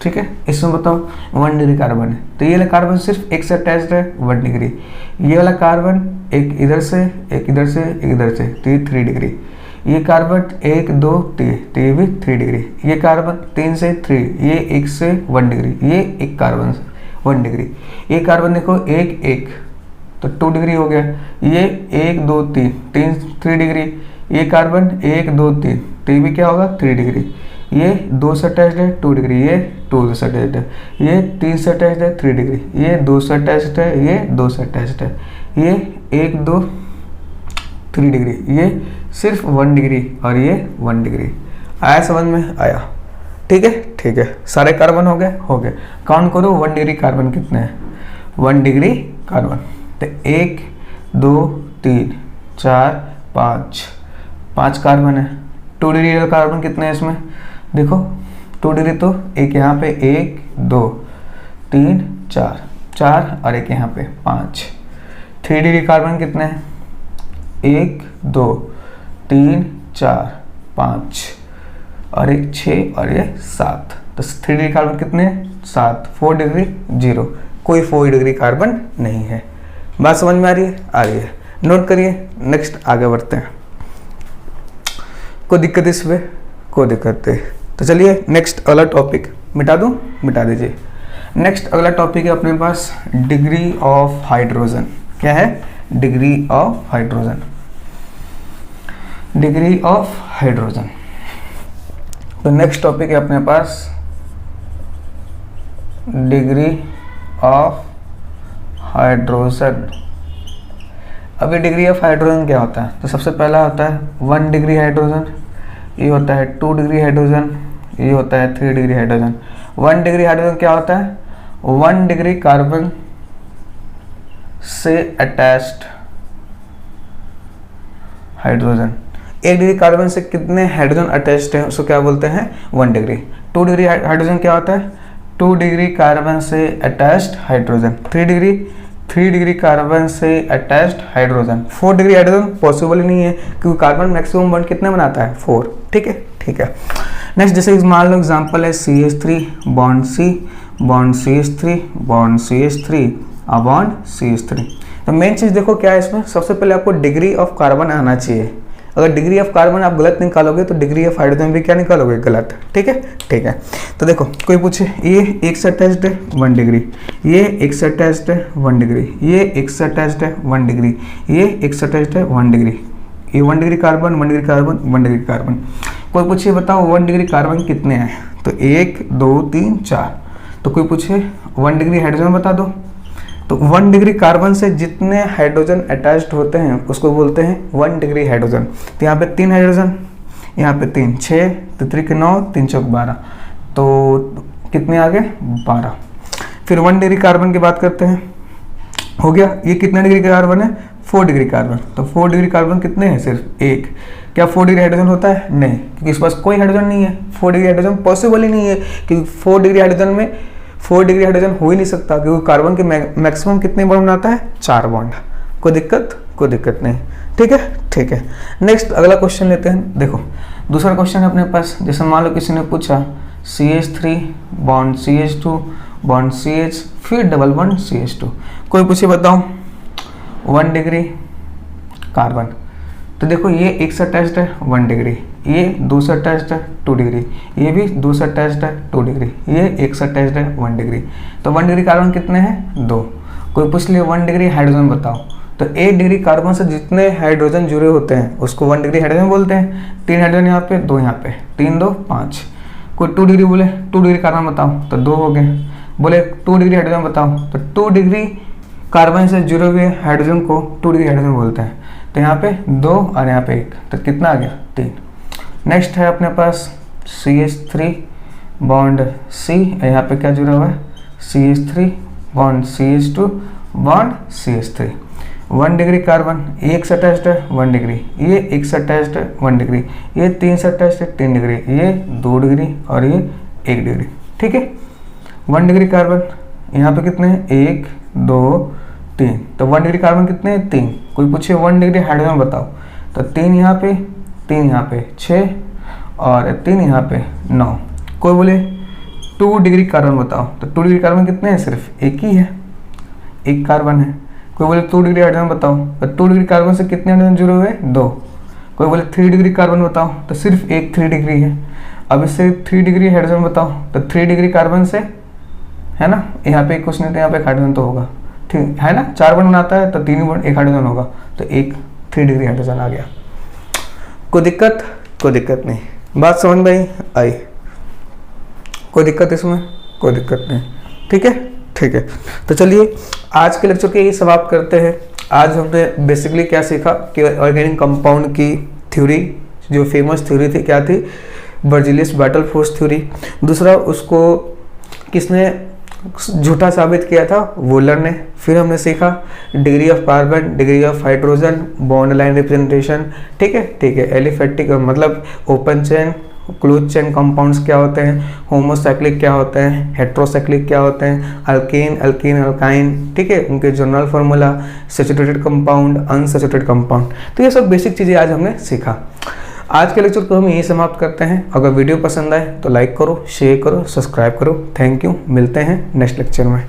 ठीक है। इसमें बताओ 1 डिग्री कार्बन है, तो ये वाला कार्बन सिर्फ एक से अटैच्ड है 1 डिग्री, ये वाला कार्बन एक इधर से एक इधर से एक इधर से, तो ये 3 डिग्री, ये कार्बन 1 2 3, तो ये भी 3 डिग्री, ये कार्बन 3 से 3, ये 1 से 1 डिग्री, ये एक कार्बन से 1 डिग्री, ये कार्बन देखो 1 1, तो 2 डिग्री हो गया, ये 1 2 3 3 डिग्री, ये कार्बन 1 2 3, तो ये भी क्या होगा? 3 डिग्री, ये 2 से अटैच्ड है 2 डिग्री, ये 2 से अटैच्ड है, ये 3 से अटैच्ड है 3 डिग्री, ये 2 से अटैच्ड है, ये 2 से अटैच्ड है, ये 1 2 3 डिग्री, ये सिर्फ 1 डिग्री, और ये 1 डिग्री। आया समझ में? आया। ठीक है, ठीक है। सारे कार्बन हो गए? हो गए। काउंट करो 1 डिग्री कार्बन कितने हैं? 1 डिग्री कार्बन, तो 1 2 3 4 5 कार्बन है। 2 डिग्री कार्बन कितने हैं इसमें? देखो 2 डिग्री तो एक यहाँ पे 1 2 3 4 और एक यहाँ पे 5। 3 डिग्री कार्बन कितने हैं? 1 2 3 4 5 और एक 6 और ये 7। तो 3 डिग्री कार्बन कितने? 7। 4 डिग्री 0, कोई 4 डिग्री कार्बन नहीं है। बात समझ में आ रही है? आ रही है। नोट करिए, नेक्स्ट आगे बढ़ते हैं। कोई दिक्कत इसमें? कोई दिक्कत है। तो चलिए नेक्स्ट अगला टॉपिक मिटा दूं? मिटा दीजिए। नेक्स्ट अगला टॉपिक है अपने पास डिग्री ऑफ हाइड्रोजन। क्या है? Degree of hydrogen. Degree of hydrogen. तो नेक्स्ट टॉपिक है अपने पास डिग्री ऑफ हाइड्रोजन। अभी डिग्री ऑफ हाइड्रोजन क्या होता है? तो सबसे पहला होता है 1 डिग्री हाइड्रोजन, ये होता है 2 डिग्री हाइड्रोजन, ये होता है 3 डिग्री हाइड्रोजन। 1 डिग्री हाइड्रोजन क्या होता है? 1 डिग्री कार्बन से अटैच्ड हाइड्रोजन। 1 डिग्री कार्बन से कितने हाइड्रोजन अटैच्ड है उसको क्या बोलते हैं? 1 डिग्री। 2 डिग्री हाइड्रोजन क्या होता है? 2 डिग्री कार्बन से अटैच्ड हाइड्रोजन, 3 डिग्री कार्बन से attached hydrogen, 4 degree hydrogen possible ही नहीं है क्योंकि कार्बन मैक्सिमम बॉन्ड कितने बनाता है 4। ठीक है, ठीक है। नेक्स्ट जैसे मान लो एग्जांपल है CH3 bond C bond CH3 bond CH3 bond CH3। तो मेन चीज़ देखो क्या है इसमें, सबसे पहले आपको डिग्री ऑफ कार्बन आना चाहिए। अगर डिग्री ऑफ कार्बन आप गलत निकालोगे तो डिग्री ऑफ हाइड्रोजन भी क्या निकालोगे, गलत। ठीक है, ठीक है। तो देखो कोई पूछे ये एक से अटैच्ड है 1 डिग्री, ये एक से अटैच्ड है 1 डिग्री, ये एक से अटैच्ड है 1 डिग्री, ये एक से अटैच्ड है 1 डिग्री, ये 1 degree carbon 1 degree carbon 1 degree carbon. कोई पूछे बताओ 1 डिग्री कार्बन कितने हैं, तो 1 2 3 4। तो कोई पूछे 1 डिग्री हाइड्रोजन बता दो, तो 1 डिग्री कार्बन से जितने हाइड्रोजन अटैच्ड होते हैं उसको बोलते हैं 1 डिग्री हाइड्रोजन। तो यहाँ पे 3 हाइड्रोजन, यहाँ पे 3, 6 तो 3 के 9 3 चौक 12, तो कितने आ गए 12। फिर 1 डिग्री कार्बन की बात करते हैं, हो गया। ये कितने डिग्री कार्बन है 4 डिग्री कार्बन, तो 4 डिग्री कार्बन कितने हैं, सिर्फ एक। क्या 4 डिग्री हाइड्रोजन होता है, नहीं, क्योंकि इस पास कोई हाइड्रोजन नहीं है, 4 डिग्री हाइड्रोजन पॉसिबल ही नहीं है, क्योंकि 4 डिग्री हाइड्रोजन में 4 डिग्री हाइड्रोजन हो ही नहीं सकता, क्योंकि कार्बन के मैक्सिमम कितने बॉन्ड बनाता है 4 बॉन्ड। कोई दिक्कत नहीं। ठीक है, ठीक है। नेक्स्ट अगला क्वेश्चन लेते हैं। देखो दूसरा क्वेश्चन है अपने पास, जैसे मान लो किसी ने पूछा CH3 bond CH2 bond CH फिर डबल बॉन्ड CH2। कोई पूछे बताओ 1 डिग्री कार्बन, तो देखो ये एक से अटैच्ड है 1 डिग्री, ये 2 से अटैच्ड है 2 डिग्री, ये भी 2 से अटैच्ड है 2 डिग्री, ये एक से अटैच्ड है 1 डिग्री। तो 1 डिग्री कार्बन कितने हैं 2। कोई पूछ लिया 1 डिग्री हाइड्रोजन बताओ, तो 1 डिग्री कार्बन से जितने हाइड्रोजन जुड़े होते हैं उसको 1 डिग्री हाइड्रोजन बोलते हैं। 3 हाइड्रोजन यहाँ पे, 2 यहाँ पे, 3 2 5। कोई 2 डिग्री बोले 2 डिग्री कार्बन बताओ, तो 2 हो गए। बोले 2 डिग्री हाइड्रोजन बताओ, तो 2 डिग्री कार्बन से जुड़े हुए हाइड्रोजन को 2 डिग्री हाइड्रोजन बोलते हैं। तो यहाँ पे 2 और यहाँ पे 1, तो कितना आ गया 3। नेक्स्ट है अपने पास CH3 बॉन्ड C, यहाँ पे क्या जुड़ा हुआ है CH3 bond CH2 bond CH3। 1 degree carbon एक से अटैच्ड है 1 डिग्री, ये एक से अटैच्ड है 1 डिग्री, ये 3 से अटैच्ड है 3 डिग्री, ये 2 डिग्री और ये 1 डिग्री। ठीक है, 1 डिग्री कार्बन यहाँ पे कितने हैं 1 2 3, तो 1 डिग्री कार्बन कितने हैं 3। कोई पूछे 1 डिग्री हाइड्रोजन बताओ, तो 3 यहाँ पे 3 यहाँ पे 6 और 3 यहाँ पे 9। कोई बोले 2 डिग्री कार्बन बताओ, तो 2 डिग्री कार्बन कितने हैं, सिर्फ एक ही है, एक कार्बन है। कोई बोले 2 डिग्री हाइड्रोजन बताओ, तो 2 डिग्री कार्बन से कितने हाइड्रोजन जुड़े हुए 2। कोई बोले 3 डिग्री कार्बन बताओ, तो सिर्फ एक 3 डिग्री है। अब इससे 3 डिग्री हाइड्रोजन बताओ, तो 3 डिग्री कार्बन से है ना, यहाँ पे कुछ नहीं तो यहाँ पे हाइड्रोजन तो होगा, ठीक है ना। 4 बॉन्ड बनाता है तो 3 बॉन्ड 1 हाइड्रोजन होगा, तो एक 3 डिग्री हाइड्रोजन आ गया। कोई दिक्कत नहीं, बात समझ में आई? कोई दिक्कत इसमें? कोई दिक्कत नहीं। ठीक है, ठीक है। तो चलिए आज के लेक्चर के ये समाप्त करते हैं। आज हमने बेसिकली क्या सीखा कि ऑर्गेनिक कंपाउंड की थ्योरी, जो फेमस थ्योरी थी क्या थी, बर्जेलियस-बाटलफोर्ड थ्योरी। दूसरा उसको किसने झूठा साबित किया था, वोलर ने। फिर हमने सीखा degree of carbon, degree of hydrogen, bond line representation. ठीक है, ठीक है। एलिफेटिक मतलब open chain, close chain compounds क्या होते हैं, होमोसाइक्लिक क्या होते हैं, हेट्रोसाइक्लिक क्या होते हैं, अल्केन, अल्कीन, अल्काइन। ठीक है, उनके general formula, saturated compound, unsaturated compound. तो ये सब बेसिक चीज़ें आज हमने सीखा। आज के लेक्चर को हम यही समाप्त करते हैं। अगर वीडियो पसंद आए तो लाइक करो, शेयर करो, सब्सक्राइब करो। Thank you. मिलते हैं नेक्स्ट लेक्चर में।